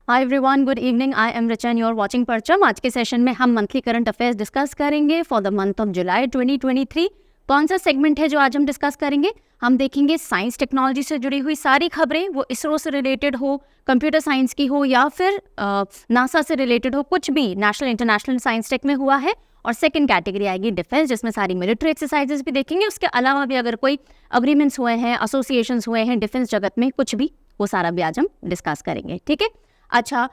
Hi everyone, good evening. I am Richa and you are watching Parcham. आज के session में हम मंथली करंट अफेयर्स डिस्कस करेंगे for the month of July 2023। कौन सा सेगमेंट है जो आज हम डिस्कस करेंगे? हम देखेंगे साइंस टेक्नोलॉजी से जुड़ी हुई सारी खबरें, वो इसरो से रिलेटेड हो, कंप्यूटर साइंस की हो या फिर नासा से रिलेटेड हो, कुछ भी नेशनल इंटरनेशनल साइंस टेक में हुआ है। और सेकंड कैटेगरी आएगी डिफेंस, जिसमें सारी मिलिट्री एक्सरसाइजेस भी देखेंगे। उसके अलावा भी अगर कोई अग्रीमेंट्स हुए हैं, एसोसिएशंस हुए हैं डिफेंस जगत में, कुछ भी, वो सारा भी आज हम डिस्कस करेंगे। ठीक है। अच्छा,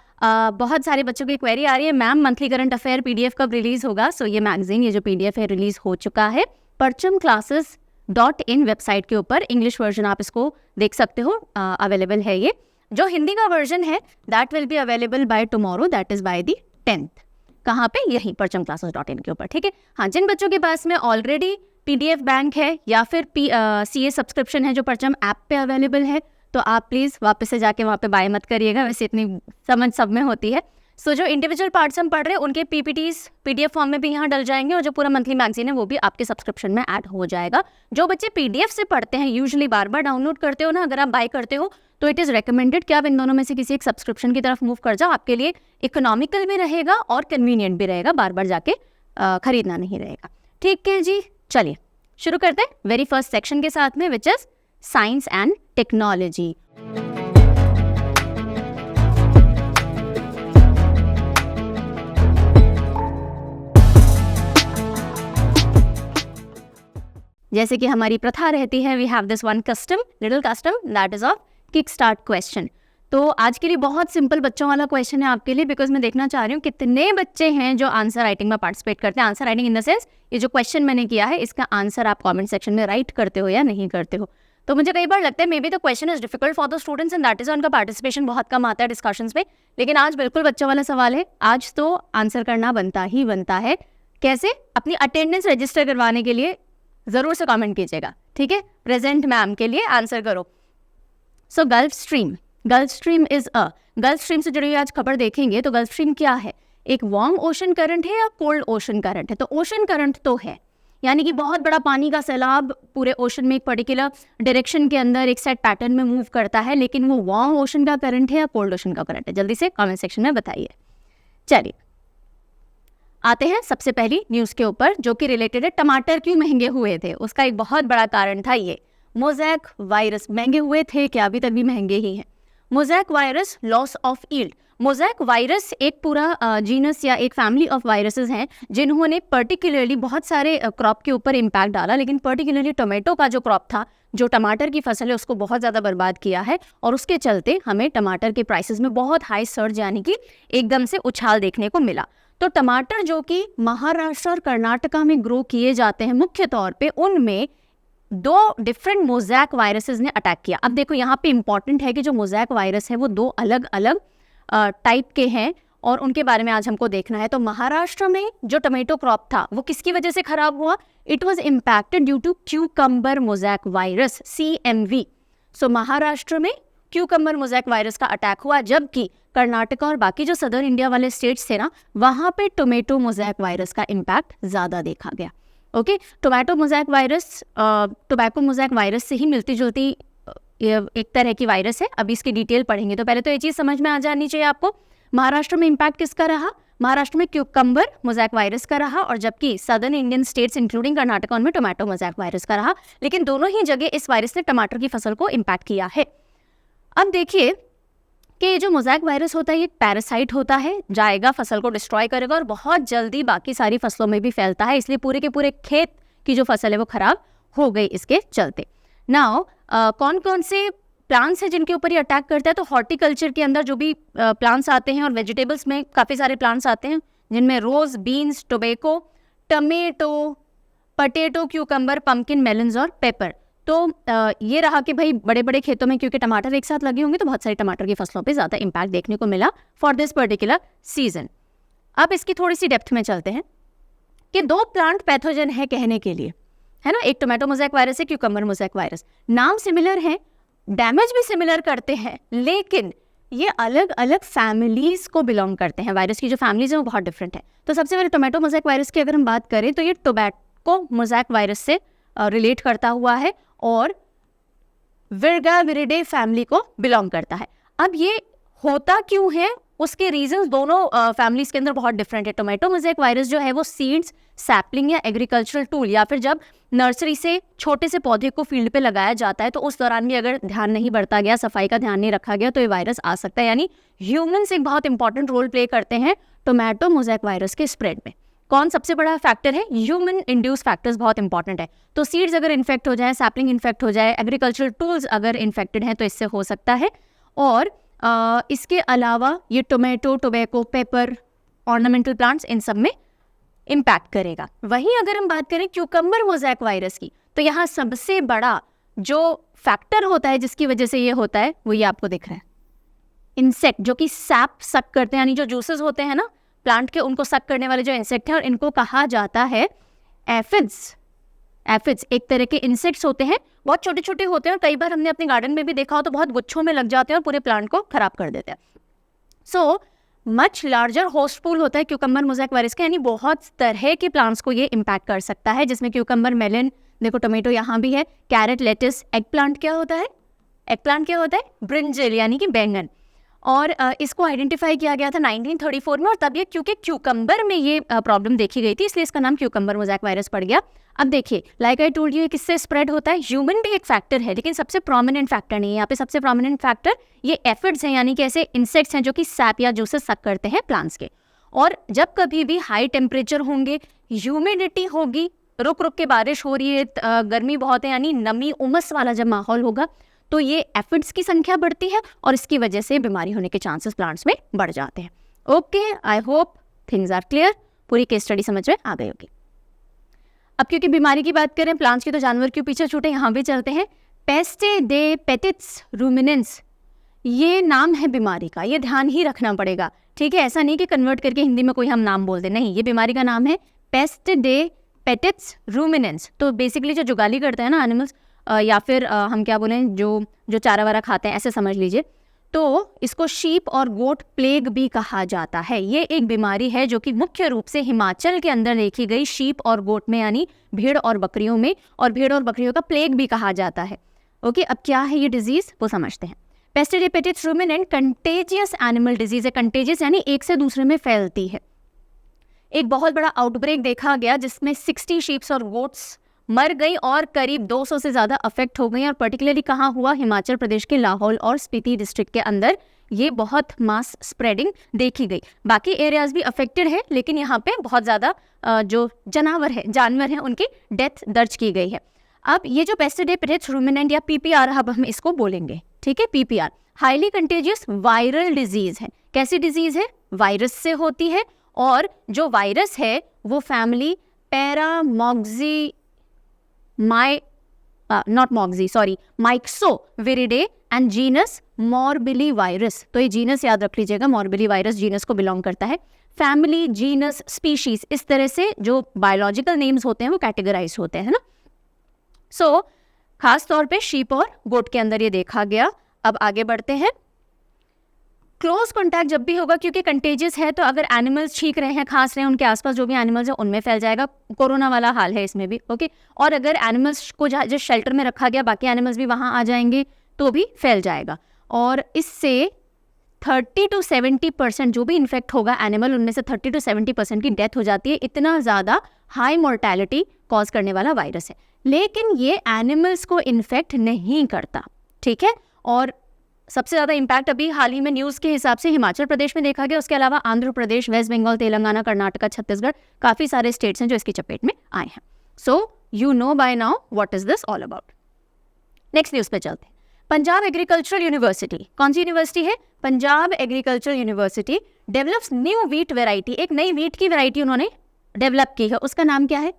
बहुत सारे बच्चों की क्वेरी आ रही है, ma'am monthly current affair PDF कब रिलीज होगा? सो ये मैगजीन, ये जो पीडीएफ है, रिलीज हो चुका है परचमclasses.in वेबसाइट के ऊपर। इंग्लिश वर्जन आप इसको देख सकते हो, अवेलेबल है ये। जो हिंदी का वर्जन है that will be available by tomorrow, that is by the 10th। कहाँ पे? यही परचमclasses.in के ऊपर। ठीक है। हाँ, जिन बच्चों के पास में ऑलरेडी पीडीएफ बैंक है या फिर सीए सब्सक्रिप्शन है जो परचम ऐप पे अवेलेबल है, तो आप प्लीज़ वापस से जाके वहाँ पे बाय मत करिएगा, वैसे इतनी समझ सब में होती है। सो जो इंडिविजुअल पार्ट्स हम पढ़ रहे हैं उनके पीपीटीज पीडीएफ फॉर्म में भी यहाँ डल जाएंगे, और जो पूरा मंथली मैगजीन है वो भी आपके सब्सक्रिप्शन में ऐड हो जाएगा। जो बच्चे पीडीएफ से पढ़ते हैं, यूजुअली बार बार डाउनलोड करते हो ना, अगर आप बाय करते हो तो इट इज़ रिकमेंडेड कि आप इन दोनों में से किसी एक सब्सक्रिप्शन की तरफ मूव कर जाओ। आपके लिए इकोनॉमिकल भी रहेगा और कन्वीनियंट भी रहेगा, बार बार जाके खरीदना नहीं रहेगा। ठीक है जी, चलिए शुरू करते हैं वेरी फर्स्ट सेक्शन के साथ में, which is science and technology. जैसे कि हमारी प्रथा रहती है, we have this one custom, little custom, that is of kick start question. तो आज के लिए बहुत सिंपल बच्चों वाला क्वेश्चन है आपके लिए, बिकॉज मैं देखना चाह रही हूँ कितने बच्चे हैं जो आंसर राइटिंग में पार्टिसिपेट करते हैं। Answer writing in the sense, ये जो क्वेश्चन मैंने किया है इसका आंसर आप कमेंट सेक्शन में राइट करते हो या नहीं करते हो। तो मुझे कई बार लगता है may be the question is difficult for the students and that is उनका पार्टिसिपेशन बहुत कम आता है डिस्कशंस में, लेकिन आज बिल्कुल बच्चों वाला सवाल है। आज तो आंसर करना बनता ही बनता है। कैसे? अपनी अटेंडेंस रजिस्टर करवाने के लिए जरूर से कमेंट कीजिएगा, ठीक है? प्रेजेंट मैम के लिए आंसर करो। So Gulf Stream is a, Gulf Stream से जुड़ी हुई आज खबर देखेंगे। तो गल्फ स्ट्रीम क्या है? एक वार्म ओशन करंट है या कोल्ड ओशन करंट है? तो ओशन करंट तो है, यानी कि बहुत बड़ा पानी का सैलाब पूरे ओशन में एक पर्टिकुलर डायरेक्शन के अंदर एक सेट पैटर्न में मूव करता है, लेकिन वो वार्म ओशन का करंट है या कोल्ड ओशन का करंट है? जल्दी से कमेंट सेक्शन में बताइए। चलिए आते हैं सबसे पहली न्यूज़ के ऊपर, जो कि रिलेटेड है टमाटर क्यों महंगे हुए थे। उसका एक बहुत बड़ा कारण था ये मोज़ैक वायरस। महंगे हुए थे क्या? अभी तक भी महंगे ही हैं। Mosaic virus, loss of yield. Mosaic virus एक पूरा जीनस या एक फैमिली ऑफ वायरसेस हैं जिन्होंने पर्टिकुलरली बहुत सारे क्रॉप के ऊपर इम्पैक्ट डाला, लेकिन पर्टिकुलरली टोमेटो का जो क्रॉप था, जो टमाटर की फसल है, उसको बहुत ज़्यादा बर्बाद किया है। और उसके चलते हमें टमाटर के प्राइसेस में बहुत हाई सर्ज, यानी कि एकदम से उछाल देखने को मिला। तो टमाटर जो कि महाराष्ट्र और कर्नाटका में ग्रो किए जाते हैं मुख्य तौर पे, उनमें 2 डिफरेंट मोज़ैक वायरसेस ने अटैक किया। अब देखो यहाँ पे इंपॉर्टेंट है कि जो मोज़ैक वायरस है वो 2 अलग अलग टाइप के हैं और उनके बारे में आज हमको देखना है। तो महाराष्ट्र में जो टोमेटो क्रॉप था वो किसकी वजह से खराब हुआ? It was impacted due to cucumber mosaic virus, CMV। So Maharashtra में क्यूकम्बर मोज़ैक वायरस का अटैक हुआ, जबकि कर्नाटका और बाकी जो सदर्न इंडिया वाले स्टेट्स थे ना, वहाँ पे टोमेटो मोज़ैक वायरस का इम्पैक्ट ज़्यादा देखा गया। Okay, tomato mosaic virus tobacco mosaic virus से ही मिलती जुलती एक तरह की वायरस है। अभी इसकी डिटेल पढ़ेंगे तो पहले तो ये चीज़ समझ में आ जानी चाहिए आपको। महाराष्ट्र में इम्पैक्ट किसका रहा? महाराष्ट्र में क्यूकम्बर मोज़ैक वायरस का रहा, और जबकि southern Indian states including Karnataka उनमें टोमेटो मोज़ैक वायरस का रहा। लेकिन दोनों ही जगह इस वायरस ने टमाटर की फसल को इम्पैक्ट किया है। अब देखिए कि ये जो मोज़ैक वायरस होता है ये पैरासाइट होता है, जाएगा फसल को डिस्ट्रॉय करेगा और बहुत जल्दी बाकी सारी फसलों में भी फैलता है, इसलिए पूरे के पूरे खेत की जो फसल है वो खराब हो गई इसके चलते। नाउ कौन कौन से प्लांट्स हैं जिनके ऊपर ये अटैक करता है? तो हॉर्टिकल्चर के अंदर जो भी प्लांट्स आते हैं, और वेजिटेबल्स में काफ़ी सारे प्लांट्स आते हैं जिनमें rose, beans, tobacco, tomato, potato, cucumber, pumpkin, melons और पेपर। तो ये रहा कि भाई बड़े बड़े खेतों में क्योंकि टमाटर एक साथ लगे होंगे तो बहुत सारी टमाटर की फसलों पे ज़्यादा इम्पैक्ट देखने को मिला फॉर दिस पर्टिकुलर सीजन। अब इसकी थोड़ी सी डेप्थ में चलते हैं कि 2 प्लांट पैथोजन है कहने के लिए, है ना। एक टोमेटो मोज़ैक वायरस है, क्यूकम्बर मोज़ैक वायरस। नाम सिमिलर है, डैमेज भी सिमिलर करते हैं, लेकिन ये अलग अलग फैमिलीज को बिलोंग करते हैं। वायरस की जो फैमिलीज हैं वो बहुत डिफरेंट है। तो सबसे पहले टोमेटो मोज़ैक वायरस की अगर हम बात करें तो ये टोबैको मोज़ैक वायरस से रिलेट करता हुआ है और विर्गाविरिडे फैमिली को बिलोंग करता है। अब ये होता क्यों है, उसके रीजंस दोनों फैमिलीज के अंदर बहुत डिफरेंट है। टोमेटो मोज़ेक वायरस जो है वो सीड्स, सैपलिंग या एग्रीकल्चरल टूल या फिर जब नर्सरी से छोटे से पौधे को फील्ड पे लगाया जाता है तो उस दौरान भी अगर ध्यान नहीं बरता गया, सफाई का ध्यान नहीं रखा गया तो ये वायरस आ सकता है। यानी ह्यूमन्स एक बहुत इंपॉर्टेंट रोल प्ले करते हैं टोमेटो मोज़ेक वायरस के स्प्रेड में। कौन सबसे बड़ा फैक्टर है? ह्यूमन इंड्यूस फैक्टर्स बहुत इंपॉर्टेंट है। तो सीड्स अगर इन्फेक्ट हो जाए, सैपलिंग इन्फेक्ट हो जाए, एग्रीकल्चरल टूल्स अगर इन्फेक्टेड हैं तो इससे हो सकता है। और इसके अलावा ये tomato, tobacco, pepper, ornamental plants, इन सब में इम्पैक्ट करेगा। वहीं अगर हम बात करें क्यूकम्बर मोज़ेक वायरस की, तो यहाँ सबसे बड़ा जो फैक्टर होता है जिसकी वजह से ये होता है वो ये आपको दिख रहा है, इंसेक्ट जो कि सैप सक करते हैं, यानी जो जूसेस होते हैं ना प्लांट के, उनको सक करने वाले जो इंसेक्ट हैं, और इनको कहा जाता है एफिड्स। एफिड्स एक तरह के इंसेक्ट्स होते हैं, बहुत छोटे छोटे होते हैं और कई बार हमने अपने गार्डन में भी देखा हो तो बहुत गुच्छों में लग जाते हैं और पूरे प्लांट को खराब कर देते हैं। So much larger host pool होता है क्यूकम्बर मोज़ेक वायरस का, यानी बहुत तरह के प्लांट्स को ये इम्पैक्ट कर सकता है, जिसमें क्यूकम्बर, मेलन, देखो टोमेटो यहाँ भी है, कैरेट, लेटिस, एग प्लांट क्या होता है? एग प्लांट क्या होता है? ब्रिंजल यानी कि बैंगन। और इसको आइडेंटिफाई किया गया था 1934 में, और तब ये क्योंकि क्यूकम्बर में ये प्रॉब्लम देखी गई थी इसलिए इसका नाम क्यूकम्बर मोज़ेक वायरस पड़ गया। अब देखिए, लाइक आई टोल्ड यू, किससे स्प्रेड होता है? ह्यूमन भी एक फैक्टर है लेकिन सबसे प्रोमिनेंट फैक्टर नहीं है। यहाँ पे सबसे प्रोमिनेंट फैक्टर ये एफिड्स हैं, यानी कि ऐसे इंसेक्ट्स हैं जो कि सैप या जूसेस सक करते हैं प्लांट्स के। और जब कभी भी हाई टेम्परेचर होंगे, ह्यूमिडिटी होगी, रुक रुक के बारिश हो रही है, गर्मी बहुत है, यानी नमी, उमस वाला जब माहौल होगा तो ये एफिड्स की संख्या बढ़ती है और इसकी वजह से बीमारी होने के चांसेस प्लांट्स में बढ़ जाते हैं। Okay, I hope things are clear. पूरी केस स्टडी समझ में आ गई होगी। अब क्योंकि बीमारी की बात करें प्लांट्स की, तो जानवर क्यों पीछे छूटे, यहाँ भी चलते हैं। पेस्टे दे पेटिट्स रूमिनेंस, ये नाम है बीमारी का, ये ध्यान ही रखना पड़ेगा, ठीक है? ऐसा नहीं कि कन्वर्ट करके हिंदी में कोई हम नाम बोल दे, नहीं, ये बीमारी का नाम है पेस्टे दे पेटिट्स रूमिनेंस। तो बेसिकली जो जुगाली करते हैं ना एनिमल्स, या फिर हम क्या बोलें, जो चारा वारा खाते हैं, ऐसे समझ लीजिए, तो इसको शीप और गोट प्लेग भी कहा जाता है। ये एक बीमारी है जो कि मुख्य रूप से हिमाचल के अंदर देखी गई शीप और गोट में, यानी भेड़ और बकरियों में, और भेड़ और बकरियों का प्लेग भी कहा जाता है। ओके, अब क्या है ये डिजीज वो समझते हैं। पेस्टे दे पेटिट्स रूमिनेंट कंटेजियस एनिमल डिजीज है। कंटेजियस यानी एक से दूसरे में फैलती है। एक बहुत बड़ा आउटब्रेक देखा गया जिसमें 60 शीप्स और गोट्स मर गई और करीब 200 से ज़्यादा अफेक्ट हो गई, और पर्टिकुलरली कहाँ हुआ? हिमाचल प्रदेश के लाहौल और स्पीति डिस्ट्रिक्ट के अंदर ये बहुत मास स्प्रेडिंग देखी गई। बाकी एरियाज भी अफेक्टेड है लेकिन यहाँ पे बहुत ज़्यादा जो जानवर हैं उनकी डेथ दर्ज की गई है। अब ये जो पेस्टे दे पेटिट्स रूमिनेंट या पीपीआर, अब हम इसको बोलेंगे, ठीक है? PPR highly contagious viral disease है। कैसी डिजीज है? वायरस से होती है, और जो वायरस है वो family Myxoviridae and genus Morbillivirus. तो ये जीनस याद रख लीजिएगा, मोरबिली वायरस जीनस को बिलोंग करता है। फैमिली, जीनस, स्पीशीज, इस तरह से जो बायोलॉजिकल नेम्स होते हैं वो कैटेगराइज होते हैं ना। सो खास तौर पे शीप और गोट के अंदर ये देखा गया। अब आगे बढ़ते हैं। क्लोज कॉन्टैक्ट जब भी होगा, क्योंकि कंटेजियस है, तो अगर एनिमल्स छींक रहे हैं, खांस रहे हैं, उनके आसपास जो भी एनिमल्स हैं उनमें फैल जाएगा। कोरोना वाला हाल है इसमें भी, ओके? और अगर एनिमल्स को जिस शेल्टर में रखा गया, बाकी एनिमल्स भी वहाँ आ जाएंगे तो भी फैल जाएगा। और इससे 30 to 70% जो भी इन्फेक्ट होगा एनिमल, उनमें से 30 to 70% की डेथ हो जाती है। इतना ज़्यादा हाई मोर्टेलिटी कॉज करने वाला वायरस है। लेकिन ये एनिमल्स को इन्फेक्ट नहीं करता, ठीक है? और सबसे ज़्यादा इम्पैक्ट अभी हाल ही में न्यूज़ के हिसाब से हिमाचल प्रदेश में देखा गया। उसके अलावा आंध्र प्रदेश, वेस्ट बंगाल, तेलंगाना, कर्नाटका, छत्तीसगढ़, काफ़ी सारे स्टेट्स हैं जो इसकी चपेट में आए हैं। So you know by now what is this all about. Next news पे चलते हैं। पंजाब एग्रीकल्चरल यूनिवर्सिटी, कौन सी यूनिवर्सिटी है? Punjab agricultural university develops new wheat variety. एक नई वीट की वेराइटी उन्होंने डेवलप की है, उसका नाम क्या है?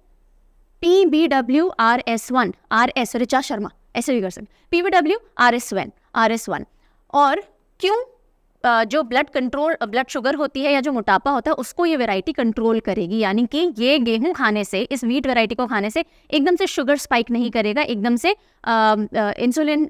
PBWRS1, RS ऋचा शर्मा, ऐसे भी कर सकते, PBWRS1। और क्यों? जो ब्लड शुगर होती है या जो मोटापा होता है उसको ये वैरायटी कंट्रोल करेगी। यानी कि ये गेहूं खाने से, इस वीट वैरायटी को खाने से एकदम से शुगर स्पाइक नहीं करेगा, एकदम से इंसुलिन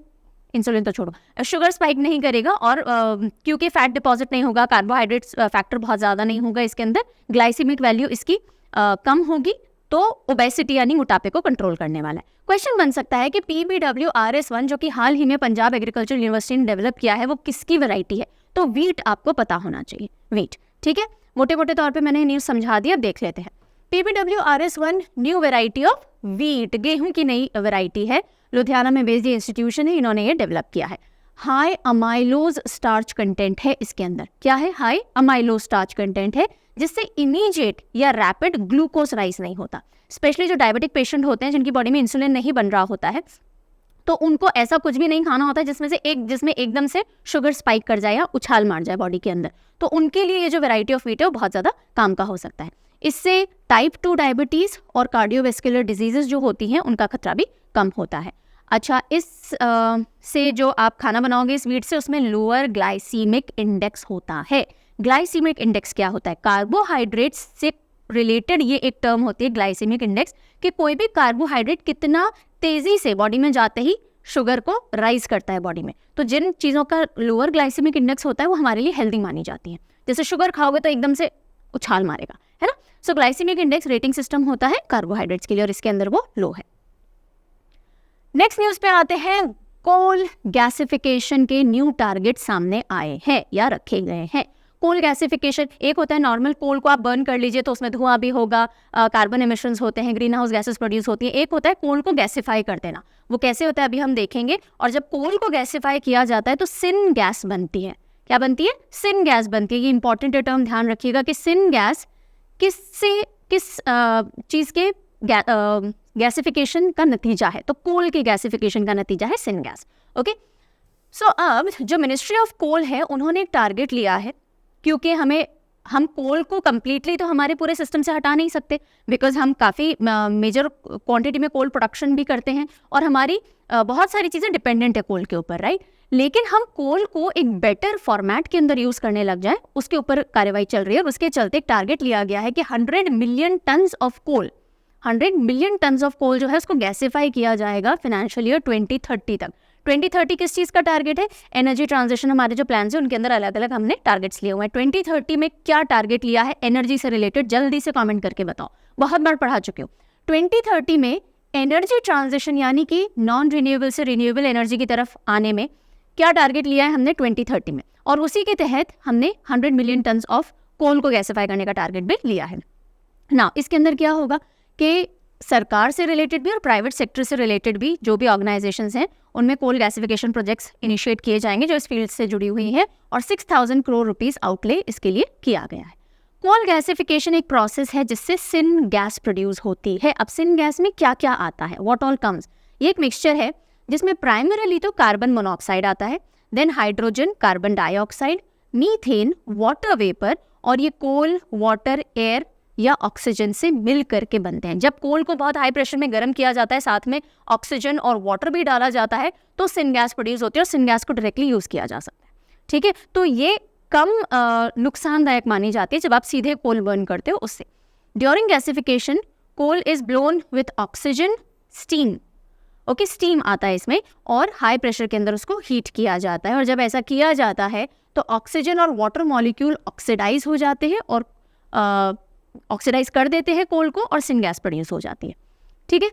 तो छोड़ो, शुगर स्पाइक नहीं करेगा। और क्योंकि फैट डिपॉजिट नहीं होगा, कार्बोहाइड्रेट्स फैक्टर बहुत ज़्यादा नहीं होगा इसके अंदर, ग्लाइसेमिक वैल्यू इसकी कम होगी, तो ओबेसिटी यानी मोटापे को कंट्रोल करने वाला है। क्वेश्चन बन सकता है कि PBWRS1 जो कि हाल ही में पंजाब एग्रीकल्चर यूनिवर्सिटी ने डेवलप किया है वो किसकी वैरायटी है? तो वीट आपको पता होना चाहिए, वीट, ठीक है। मोटे मोटे तौर पे मैंने न्यूज़ समझा दिया, अब देख लेते हैं। PPWRS1 new variety of wheat, गेहूं की नई वेराइटी है, लुधियाना में बेस्ड इंस्टीट्यूशन है, इन्होंने ये डेवलप किया है। हाई अमाइलोज स्टार्च कंटेंट है इसके अंदर। क्या है? हाई अमाइलोज स्टार्च कंटेंट है, जिससे इमीडिएट या रैपिड ग्लूकोज राइज नहीं होता। स्पेशली जो डायबिटिक पेशेंट होते हैं जिनकी बॉडी में इंसुलिन नहीं बन रहा होता है, तो उनको ऐसा कुछ भी नहीं खाना होता है जिसमें एकदम से शुगर स्पाइक कर जाए या उछाल मार जाए बॉडी के अंदर। तो उनके लिए ये जो वैरायटी ऑफ वीट है वो बहुत ज़्यादा काम का हो सकता है। इससे टाइप 2 डायबिटीज़ और कार्डियोवेस्कुलर डिजीजेस जो होती हैं उनका खतरा भी कम होता है। अच्छा, से जो आप खाना बनाओगे इस वीट से, उसमें लोअर ग्लाइसीमिक इंडेक्स होता है। ग्लाइसीमिक इंडेक्स क्या होता है? कार्बोहाइड्रेट्स से रिलेटेड ये एक टर्म होती है ग्लाइसीमिक इंडेक्स, कि कोई भी कार्बोहाइड्रेट कितना तेजी से बॉडी में जाते ही शुगर को राइज करता है बॉडी में। तो जिन चीज़ों का लोअर ग्लाइसीमिक इंडेक्स होता है वो हमारे लिए हेल्दी मानी जाती हैं। जैसे शुगर खाओगे तो एकदम से उछाल मारेगा, है ना। सो ग्लाइसीमिक इंडेक्स रेटिंग सिस्टम होता है कार्बोहाइड्रेट्स के लिए, और इसके अंदर वो लो है। नेक्स्ट न्यूज़ पे आते हैं। कोल गैसिफिकेशन के न्यू टारगेट सामने आए हैं या रखे गए हैं। कोल गैसिफिकेशन, एक होता है नॉर्मल कोल को आप बर्न कर लीजिए तो उसमें धुआं भी होगा, कार्बन एमिशंस होते हैं, ग्रीन हाउस गैसेस प्रोड्यूस होती है। एक होता है कोल को गैसिफाई कर देना। वो कैसे होता है अभी हम देखेंगे। और जब कोल को गैसिफाई किया जाता है तो सिन गैस बनती है। क्या बनती है? सिन गैस बनती है। ये इंपॉर्टेंट टर्म ध्यान रखिएगा कि सिन गैस किस चीज़ के गैसिफिकेशन का नतीजा है। तो कोल के गैसिफिकेशन का नतीजा है सिन गैस। ओके, सो अब जो मिनिस्ट्री ऑफ कोल है उन्होंने एक टारगेट लिया है, क्योंकि हम कोल को कम्प्लीटली तो हमारे पूरे सिस्टम से हटा नहीं सकते, बिकॉज हम काफ़ी मेजर क्वांटिटी में कोल प्रोडक्शन भी करते हैं और हमारी बहुत सारी चीज़ें डिपेंडेंट है कोल के ऊपर, राइट। लेकिन हम कोल को एक बेटर फॉर्मेट के अंदर यूज़ करने लग जाए, उसके ऊपर कार्रवाई चल रही है। और उसके चलते एक टारगेट लिया गया है कि 100 million tons of coal, 100 million tons of coal जो है उसको गैसिफाई किया जाएगा फाइनेंशियल ईयर 2030 तक। 2030 किस चीज़ का टारगेट है? Energy transition. हमारे जो प्लान है उनके अंदर अलग अलग हमने टारगेट्स लिए हुए हैं। 2030 में क्या टारगेट लिया है एनर्जी से रिलेटेड, जल्दी से कमेंट करके बताओ, बहुत बार पढ़ा चुके हो। 2030 में एनर्जी ट्रांजिशन यानी कि नॉन रिन्यूएबल से रिन्यूएबल एनर्जी की तरफ आने में क्या टारगेट लिया है हमने 2030 में, और उसी के तहत हमने 100 मिलियन टन्स ऑफ कोल को गैसिफाई करने का टारगेट भी लिया है ना। इसके अंदर क्या होगा कि सरकार से रिलेटेड भी और प्राइवेट सेक्टर से रिलेटेड भी जो भी ऑर्गेनाइजेशंस हैं उनमें कोल गैसिफिकेशन प्रोजेक्ट्स इनिशिएट किए जाएंगे जो इस फील्ड से जुड़ी हुई हैं, और 6000 करोड़ रुपीस आउटले इसके लिए किया गया है। कोल गैसिफिकेशन एक प्रोसेस है जिससे सिन गैस प्रोड्यूस होती है। अब सिन गैस में क्या क्या आता है, व्हाट ऑल कम्स? ये एक मिक्सचर है जिसमें प्राइमरीली तो कार्बन मोनोऑक्साइड आता है, then hydrogen, carbon dioxide, methane, water vapour, और ये कोल, वाटर, एयर या ऑक्सीजन से मिल करके बनते हैं। जब कोल को बहुत हाई प्रेशर में गर्म किया जाता है, साथ में ऑक्सीजन और वाटर भी डाला जाता है, तो सिन गैस प्रोड्यूस होती है और सिन गैस को डायरेक्टली यूज़ किया जा सकता है। ठीक है, तो ये कम नुकसानदायक मानी जाती है जब आप सीधे कोल बर्न करते हो उससे। During gasification coal is blown with oxygen, steam. Okay, steam आता है इसमें, और हाई प्रेशर के अंदर उसको हीट किया जाता है। और जब ऐसा किया जाता है तो ऑक्सीजन और वाटर मॉलिक्यूल ऑक्सीडाइज हो जाते हैं और ऑक्सीडाइज कर देते हैं कोल को, और सिन गैस प्रोड्यूस हो जाती है। ठीक है,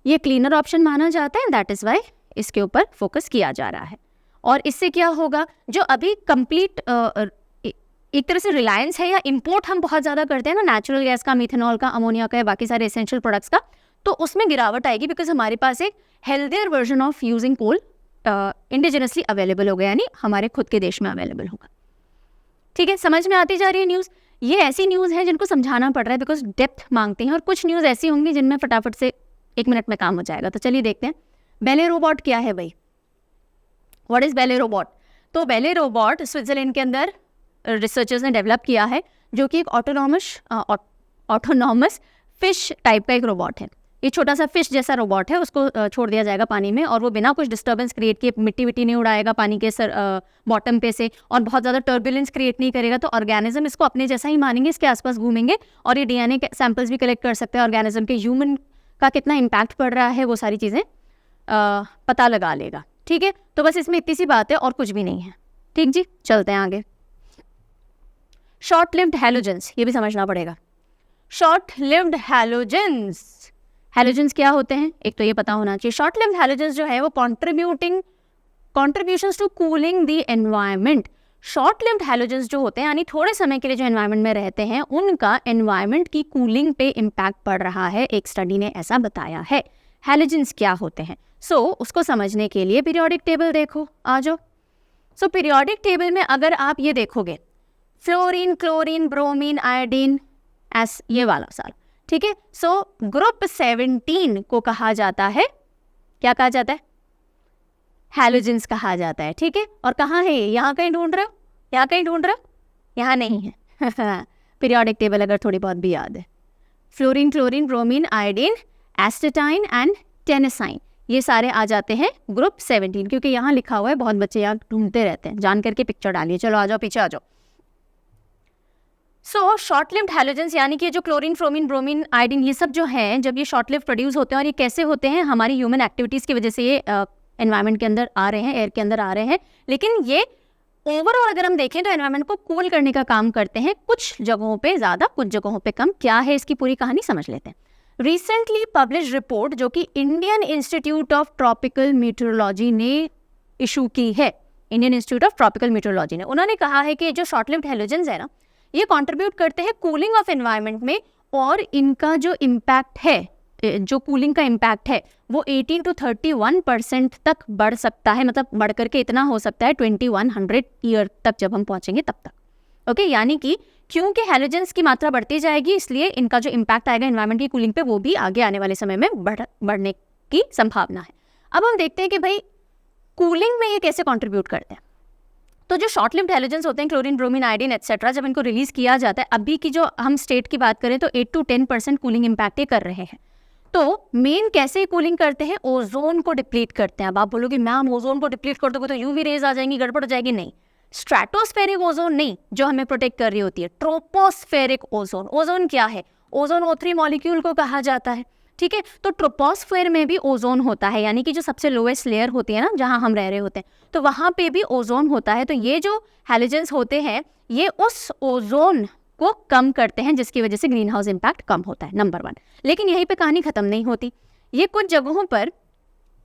ये क्लीनर ऑप्शन माना जाता है, दैट इज़ वाई इसके ऊपर फोकस किया जा रहा है। और इससे क्या होगा, जो अभी कंप्लीट एक तरह से रिलायंस है या इंपोर्ट हम बहुत ज़्यादा करते हैं ना, नेचुरल गैस का, मिथेनॉल का, अमोनिया का, बाकी सारे एसेंशियल प्रोडक्ट्स का, तो उसमें गिरावट आएगी, बिकॉज हमारे पास एक healthier version of using coal indigenously available होगा, यानी हमारे खुद के देश में अवेलेबल होगा। ठीक है, समझ में आती जा रही है न्यूज़। ये ऐसी न्यूज़ है जिनको समझाना पड़ रहा है बिकॉज डेप्थ मांगते हैं, और कुछ न्यूज़ ऐसी होंगी जिनमें फटाफट से 1 मिनट में काम हो जाएगा। तो चलिए देखते हैं बेले रोबोट क्या है भाई। व्हाट इज़ बेले रोबोट? तो बेले रोबोट स्विट्जरलैंड के अंदर रिसर्चर्स ने डेवलप किया है, जो कि एक ऑटोनॉमस फिश टाइप का एक रोबोट है। ये छोटा सा फिश जैसा रोबोट है, उसको छोड़ दिया जाएगा पानी में, और वो बिना कुछ डिस्टर्बेंस क्रिएट किए मिट्टी विट्टी नहीं उड़ाएगा पानी के बॉटम पे से, और बहुत ज़्यादा टर्बुलेंस क्रिएट नहीं करेगा। तो ऑर्गेनिज्म इसको अपने जैसा ही मानेंगे, इसके आसपास घूमेंगे, और ये डीएनए के सैंपल्स भी कलेक्ट कर सकते हैं, ऑर्गेनिज्म के ह्यूमन का कितना इम्पैक्ट पड़ रहा है वो सारी चीज़ें पता लगा लेगा। ठीक है, तो बस इसमें इतनी सी बात है और कुछ भी नहीं है। ठीक जी, चलते हैं आगे। शॉर्ट लिव्ड हैलोजेंस, ये भी समझना पड़ेगा। शॉर्ट लिव्ड हैलोजेंस, हैलोजेंस क्या होते हैं एक तो ये पता होना चाहिए। शॉर्ट लिव्ड हैलोजेंस जो है वो contributions to cooling the environment. Short lived halogens जो होते हैं यानी थोड़े समय के लिए जो एनवायरनमेंट में रहते हैं उनका एनवायरनमेंट की कूलिंग पे इम्पैक्ट पड़ रहा है, एक स्टडी ने ऐसा बताया है। हैलोजेंस क्या होते हैं? उसको समझने के लिए पीरियोडिक टेबल देखो, आ जाओ। पीरियोडिक टेबल में अगर आप ये देखोगे fluorine, chlorine, bromine, iodine, S, ये वाला सारा, ठीक है। ग्रुप 17 को कहा जाता है, क्या कहा जाता है? हैलोजेंस कहा जाता है, ठीक है। और कहाँ है ये? यहाँ कहीं ढूंढ रहे हो? यहाँ कहीं ढूंढ रहे हो? यहाँ नहीं है। पीरियोडिक टेबल अगर थोड़ी बहुत भी याद है, fluorine, chlorine, bromine, iodine, astatine and टेनेसाइन, ये सारे आ जाते हैं ग्रुप 17, क्योंकि यहाँ लिखा हुआ है, बहुत बच्चे यहाँ ढूंढते रहते हैं, जान करके पिक्चर डालिए। चलो आ जाओ, पीछे आ जाओ। शॉर्ट लिव्ड हैलोजेंस यानी कि जो क्लोरीन, फ्रोमीन, ब्रोमीन, आयोडीन, ये सब जो हैं, जब ये शॉर्ट लिव्ड प्रोड्यूस होते हैं, और ये कैसे होते हैं? हमारी ह्यूमन एक्टिविटीज़ की वजह से ये एनवायरनमेंट के अंदर आ रहे हैं, एयर के अंदर आ रहे हैं। लेकिन ये ओवरऑल अगर हम देखें तो एनवायरनमेंट को कूल करने का काम करते हैं, कुछ जगहों पे ज़्यादा, कुछ जगहों पे कम। क्या है इसकी पूरी कहानी, समझ लेते हैं। रिसेंटली पब्लिश रिपोर्ट जो कि Indian Institute of Tropical Meteorology ने इशू की है, Indian Institute of Tropical Meteorology ने, उन्होंने कहा है कि जो शॉर्ट लिव्ड हैलोजेंस है ना, ये कंट्रीब्यूट करते हैं कूलिंग ऑफ एनवायरनमेंट में, और इनका जो इम्पैक्ट है, जो कूलिंग का इम्पैक्ट है, वो 18 to 31% तक बढ़ सकता है। मतलब बढ़ करके इतना हो सकता है 2100 ईयर तक जब हम पहुंचेंगे तब तक। ओके, यानी कि क्योंकि हैलोजेंस की मात्रा बढ़ती जाएगी, इसलिए इनका जो इम्पैक्ट आएगा एनवायरनमेंट की कूलिंग पे, वो भी आगे आने वाले समय में बढ़ने की संभावना है। अब हम देखते हैं कि भाई कूलिंग में ये कैसे कॉन्ट्रीब्यूट करते हैं। तो जो शॉर्ट लिव्ड हैलोजेंस होते हैं, क्लोरीन, ब्रोमीन, आयोडीन एटसेट्रा, जब इनको रिलीज किया जाता है, अभी की जो हम स्टेट की बात करें तो 8 to 10% कूलिंग इम्पैक्ट ये कर रहे हैं। तो मेन कैसे कूलिंग करते हैं? ओजोन को डिप्लीट करते हैं। अब आप बोलोगे मैम ओजोन को डिप्लीट कर दोगे तो यूवी रेज आ जाएंगी, गड़बड़ हो जाएगी। नहीं, स्ट्रेटोस्फेरिक ओजोन नहीं जो हमें प्रोटेक्ट कर रही होती है, ट्रोपोस्फेरिक ओजोन। ओजोन क्या है? ओजोन O3 मॉलिक्यूल को कहा जाता है, ठीक है। तो ट्रोपोस्फेयर में भी ओजोन होता है, यानी कि जो सबसे लोएस्ट लेयर होती है ना, जहां हम रह रहे होते हैं, तो वहां पे भी ओजोन होता है। तो ये जो हैलोजेंस होते हैं, ये उस ओजोन को कम करते हैं, जिसकी वजह से ग्रीन हाउस इम्पैक्ट कम होता है, नंबर 1। लेकिन यहीं पे कहानी खत्म नहीं होती, ये कुछ जगहों पर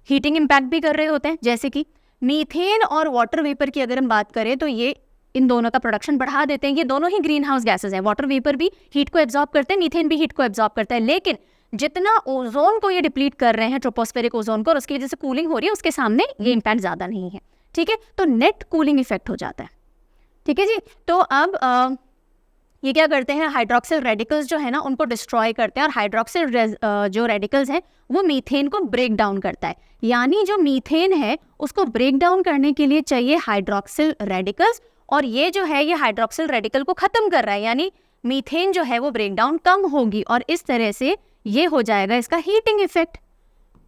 हीटिंग इम्पैक्ट भी कर रहे होते हैं। जैसे कि मीथेन और वाटर वेपर की अगर हम बात करें तो ये इन दोनों का प्रोडक्शन बढ़ा देते हैं। ये दोनों ही ग्रीन हाउस गैसेज हैं। वाटर वेपर भी हीट को एब्जॉर्ब करते हैं, मीथेन भी हीट को एब्जॉर्ब करता है। लेकिन जितना ओजोन को ये डिप्लीट कर रहे हैं, ट्रोपोस्फेरिक ओजोन को, और उसकी वजह से कूलिंग हो रही है, उसके सामने ये इम्पैक्ट ज़्यादा नहीं है, ठीक है। तो नेट कूलिंग इफेक्ट हो जाता है, ठीक है जी। तो अब ये क्या करते हैं, हाइड्रोक्सिल रेडिकल्स जो है ना, उनको डिस्ट्रॉय करते हैं। और हाइड्रोक्सिल जो रेडिकल्स हैं वो मीथेन को ब्रेक डाउन करता है। यानी जो मीथेन है उसको ब्रेक डाउन करने के लिए चाहिए हाइड्रोक्सिल रेडिकल्स, और ये जो है ये हाइड्रोक्सिल रेडिकल को ख़त्म कर रहा है, यानी मीथेन जो है वो ब्रेक डाउन कम होगी, और इस तरह से ये हो जाएगा इसका हीटिंग इफेक्ट,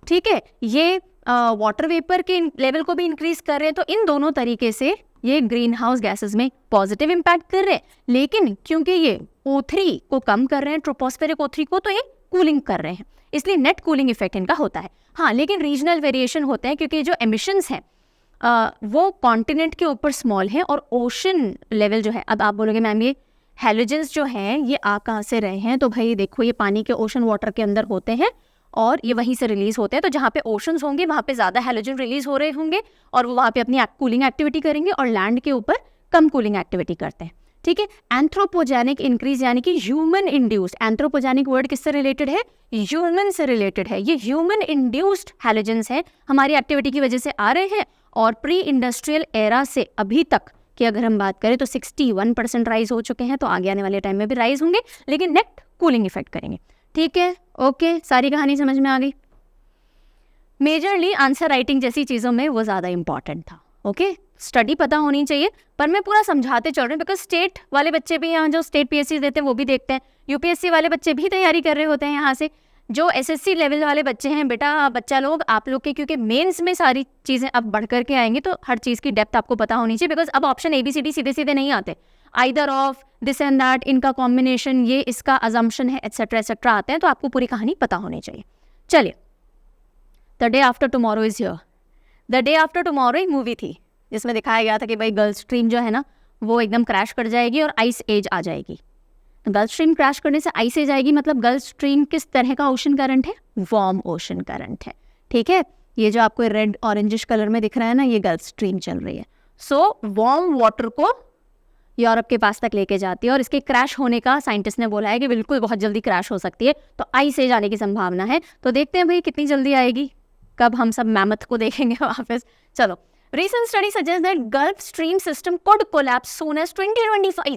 ठीक है। ये वाटर वेपर के लेवल को भी इंक्रीज कर रहे हैं। तो इन दोनों तरीके से ये ग्रीन हाउस गैसेस में पॉजिटिव इम्पैक्ट कर रहे हैं। लेकिन क्योंकि ये O3 को कम कर रहे हैं, ट्रोपोस्फेरिक O3 को, तो ये कूलिंग कर रहे हैं, इसलिए नेट कूलिंग इफेक्ट इनका होता है। हाँ, लेकिन रीजनल वेरिएशन होते हैं, क्योंकि जो एमिशंस हैं वो कॉन्टिनेंट के ऊपर स्मॉल है और ओशन लेवल जो है। अब आप बोलोगे मैम ये हैलोजेंस जो हैं ये आ कहाँ से रहे हैं? तो भाई देखो, ये पानी के ओशन वाटर के अंदर होते हैं और ये वहीं से रिलीज होते हैं। तो जहाँ पे ओशंस होंगे वहाँ पे ज़्यादा हैलोजन रिलीज हो रहे होंगे, और वो वहाँ पे अपनी कूलिंग एक्टिविटी करेंगे, और लैंड के ऊपर कम कूलिंग एक्टिविटी करते हैं, ठीक है। एंथ्रोपोजेनिक इंक्रीज यानी कि ह्यूमन इंड्यूस्ड, एंथ्रोपोजेनिक वर्ड किससे रिलेटेड है? ह्यूमन से रिलेटेड है। ये ह्यूमन इंड्यूस्ड हैलोजेंस है, हमारी एक्टिविटी की वजह से आ रहे हैं। और प्री इंडस्ट्रियल एरा से अभी तक की अगर हम बात करें तो 61% राइज हो चुके हैं, तो आगे आने वाले टाइम में भी राइज होंगे, लेकिन नेट कूलिंग इफेक्ट करेंगे, ठीक है। ओके, सारी कहानी समझ में आ गई। मेजरली आंसर राइटिंग जैसी चीज़ों में वो ज़्यादा इंपॉर्टेंट था, ओके। स्टडी पता होनी चाहिए, पर मैं पूरा समझाते चल रही हूँ, बिकॉज स्टेट वाले बच्चे भी यहाँ जो स्टेट PSC देते हैं वो भी देखते हैं, UPSC वाले बच्चे भी तैयारी कर रहे होते हैं यहाँ से। जो SSC लेवल वाले बच्चे हैं, बेटा बच्चा लोग, आप लोग के क्योंकि मेंस में सारी चीज़ें अब बढ़ करके आएंगी, तो हर चीज़ की डेप्थ आपको पता होनी चाहिए। बिकॉज अब ऑप्शन ABCD सीधे सीधे नहीं आते, either of, this and that, इनका कॉम्बिनेशन, ये इसका अजम्पशन है, एट्सेट्रा आते हैं। तो आपको पूरी कहानी पता होनी चाहिए। चलिए, the day after tomorrow is here. The day after tomorrow एक मूवी थी जिसमें दिखाया गया था कि भाई गल्फ स्ट्रीम जो है ना वो एकदम क्रैश कर जाएगी और आइस एज आ जाएगी। गल्फ स्ट्रीम क्रैश करने से आइस एज आएगी, मतलब गल्फ स्ट्रीम किस तरह का ओशन करंट है? वार्म ओशन करंट है, ठीक है। ये जो आपको रेड ऑरेंजिश कलर में दिख रहा है ना, ये गल्फ स्ट्रीम चल रही है। सो वार्म वाटर को यूरोप के पास तक लेके जाती है, और इसके क्रैश होने का साइंटिस्ट ने बोला है कि बिल्कुल बहुत जल्दी क्रैश हो सकती है, तो आइस एज आने की संभावना है। तो देखते हैं भाई कितनी जल्दी आएगी, कब हम सब मैमथ को देखेंगे वापस। चलो, recent study suggests that Gulf Stream system could collapse soon as 2025।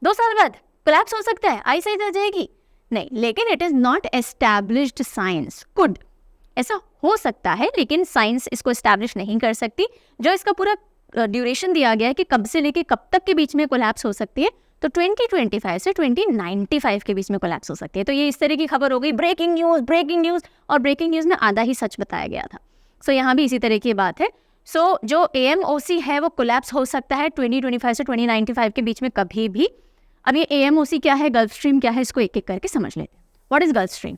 2 साल बाद कोलैप्स हो सकता है, आइस एज आ जाएगी? नहीं, लेकिन it is not established science. Could, ऐसा हो सकता है, लेकिन साइंस इसको एस्टैब्लिश नहीं कर सकती। जो इसका पूरा ड्यूरेशन दिया गया है कि कब से लेके कब तक के बीच में कोलैप्स हो सकती है, तो 2025 से 2095 के बीच में कोलैप्स हो सकती है। तो ये इस तरह की खबर हो गई, ब्रेकिंग न्यूज़, ब्रेकिंग न्यूज़, और ब्रेकिंग न्यूज़ में आधा ही सच बताया गया था। सो यहाँ भी इसी तरह की बात है। सो जो AMOC है वो कोलैप्स हो सकता है 2025 से 2095 के बीच में कभी भी। अब ये AMOC क्या है, गल्फ स्ट्रीम क्या है, इसको एक एक करके समझ लेते हैं। What is gulf stream?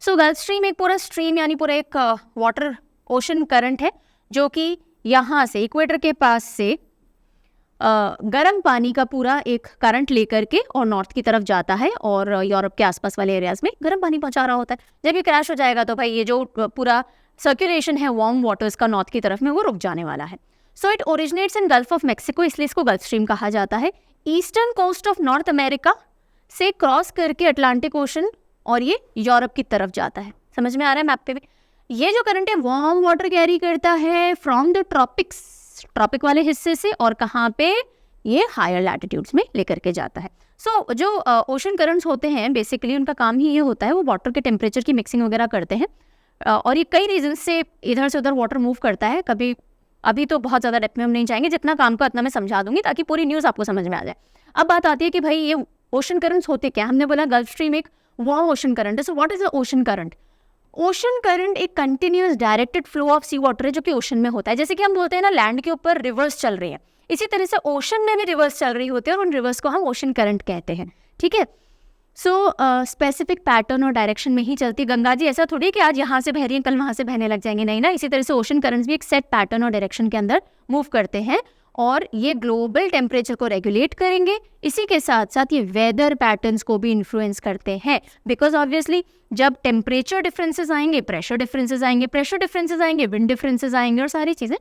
So Gulf Stream एक पूरा स्ट्रीम यानी पूरा एक वाटर ओशन करंट है, जो कि यहाँ से इक्वेटर के पास से गर्म पानी का पूरा एक करंट लेकर के और नॉर्थ की तरफ जाता है, और यूरोप के आसपास वाले एरियाज में गर्म पानी पहुंचा रहा होता है। जब ये क्रैश हो जाएगा तो भाई ये जो पूरा सर्कुलेशन है वार्म वाटर्स का नॉर्थ की तरफ में, वो रुक जाने वाला है। So it originates in Gulf of Mexico, इसलिए इसको गल्फ स्ट्रीम कहा जाता है। Eastern coast of North America से क्रॉस करके अटलांटिक ओशन और ये यूरोप की तरफ जाता है। समझ में आ रहा है मैप पे भी? ये जो करंट है वार्म वाटर कैरी करता है फ्रॉम द ट्रॉपिक्स, ट्रॉपिक वाले हिस्से से, और कहाँ पे, ये हायर लैटिट्यूड्स में लेकर के जाता है। सो जो ओशन करंट्स होते हैं बेसिकली उनका काम ही ये होता है, वो वाटर के टेम्परेचर की मिक्सिंग वगैरह करते हैं, और ये कई रीजन से इधर से उधर वाटर मूव करता है। कभी, अभी तो बहुत ज़्यादा डेप्थ में हम नहीं जाएंगे, जितना काम को उतना मैं समझा दूंगी ताकि पूरी न्यूज़ आपको समझ में आ जाए। अब बात आती है कि भाई ये ओशन करंट्स होते क्या? हमने बोला गल्फ स्ट्रीम एक वार्म ओशन करंट है। So what is a ocean current? Ocean current एक continuous directed flow of sea water है जो कि ओशन में होता है। जैसे कि हम बोलते हैं ना लैंड के ऊपर रिवर्स चल रही है, इसी तरह से ओशन में भी रिवर्स चल रही होती है, और उन रिवर्स को हम ओशन करंट कहते हैं। ठीक है, सो स्पेसिफिक पैटर्न और डायरेक्शन में ही चलती। गंगा जी ऐसा थोड़ी कि आज यहाँ से बह रही है कल वहाँ से बहने लग जाएंगे, नहीं ना। इसी तरह से ओशन करंट्स भी एक सेट पैटर्न और डायरेक्शन के अंदर मूव करते हैं, और ये ग्लोबल टेम्परेचर को रेगुलेट करेंगे। इसी के साथ साथ ये वेदर पैटर्न्स को भी इन्फ्लुएंस करते हैं, बिकॉज ऑब्वियसली जब टेम्परेचर डिफरेंसेस आएंगे, प्रेशर डिफरेंसेस आएंगे, प्रेशर डिफरेंसेस आएंगे, विंड डिफरेंसेस आएंगे, और सारी चीज़ें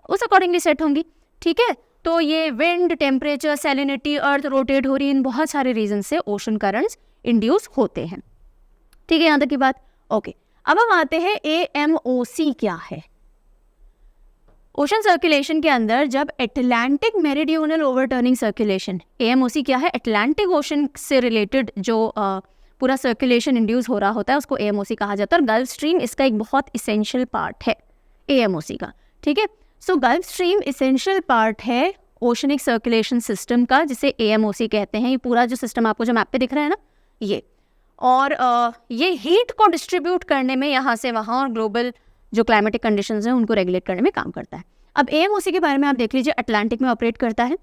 उस अकॉर्डिंगली सेट होंगी। ठीक है, तो ये wind, temperature, salinity, earth rotate हो रही है, इन बहुत सारे रीजन से ओशन करंट्स इंड्यूस होते हैं। ठीक है, यहाँ तक की बात ओके। अब हम आते हैं AMOC क्या है। ओशन सर्कुलेशन के अंदर जब Atlantic meridional overturning circulation, AMOC क्या है, अटलांटिक ओशन से रिलेटेड जो पूरा सर्कुलेशन इंड्यूस हो रहा होता है उसको AMOC कहा जाता है, और गल्फ स्ट्रीम इसका एक बहुत इसेंशियल पार्ट है AMOC का। ठीक है, सो गल्फ स्ट्रीम इसेंशियल पार्ट है ओशनिक सर्कुलेशन सिस्टम का, जिसे AMOC कहते हैं। ये पूरा जो सिस्टम आपको जो मैप पे दिख रहा है ना, ये, और ये हीट को डिस्ट्रीब्यूट करने में यहाँ से वहाँ, और ग्लोबल जो क्लाइमेटिक कंडीशंस हैं उनको रेगुलेट करने में काम करता है। अब AMOC के बारे में आप देख लीजिए, अटलांटिक में ऑपरेट करता है,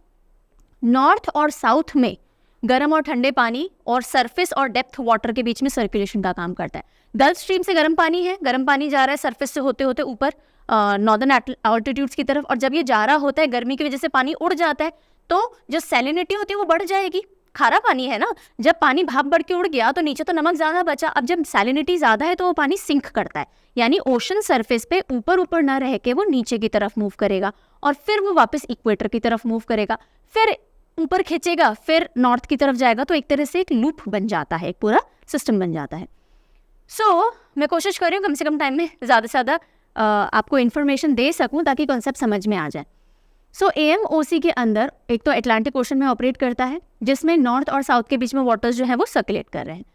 नॉर्थ और साउथ में गर्म और ठंडे पानी और सरफेस और डेप्थ वाटर के बीच में सर्कुलेशन का काम करता है। गल्फ स्ट्रीम से गर्म पानी है, गर्म पानी जा रहा है सरफेस से होते होते ऊपर नॉर्दर्न ऑल्टीट्यूड्स की तरफ, और जब ये जा रहा होता है गर्मी की वजह से पानी उड़ जाता है, तो जो सैलिनिटी होती है वो बढ़ जाएगी। खारा पानी है ना, जब पानी भाप बढ़ के उड़ गया तो नीचे तो नमक ज़्यादा बचा। अब जब सैलिनिटी ज़्यादा है तो वो पानी सिंक करता है, यानी ओशन सरफेस पे ऊपर ऊपर ना रह के वो नीचे की तरफ मूव करेगा, और फिर वो वापस इक्वेटर की तरफ मूव करेगा, फिर ऊपर खींचेगा, फिर नॉर्थ की तरफ जाएगा। तो एक तरह से एक लूप बन जाता है, एक पूरा सिस्टम बन जाता है। सो मैं कोशिश कर रही हूँ कम से कम टाइम में ज़्यादा से ज़्यादा आपको इन्फॉर्मेशन दे सकूँ ताकि कॉन्सेप्ट समझ में आ जाए। सो AMOC के अंदर एक तो अटलांटिक ओशन में ऑपरेट करता है, जिसमें नॉर्थ और साउथ के बीच में वाटर्स जो है वो सर्कुलेट कर रहे हैं।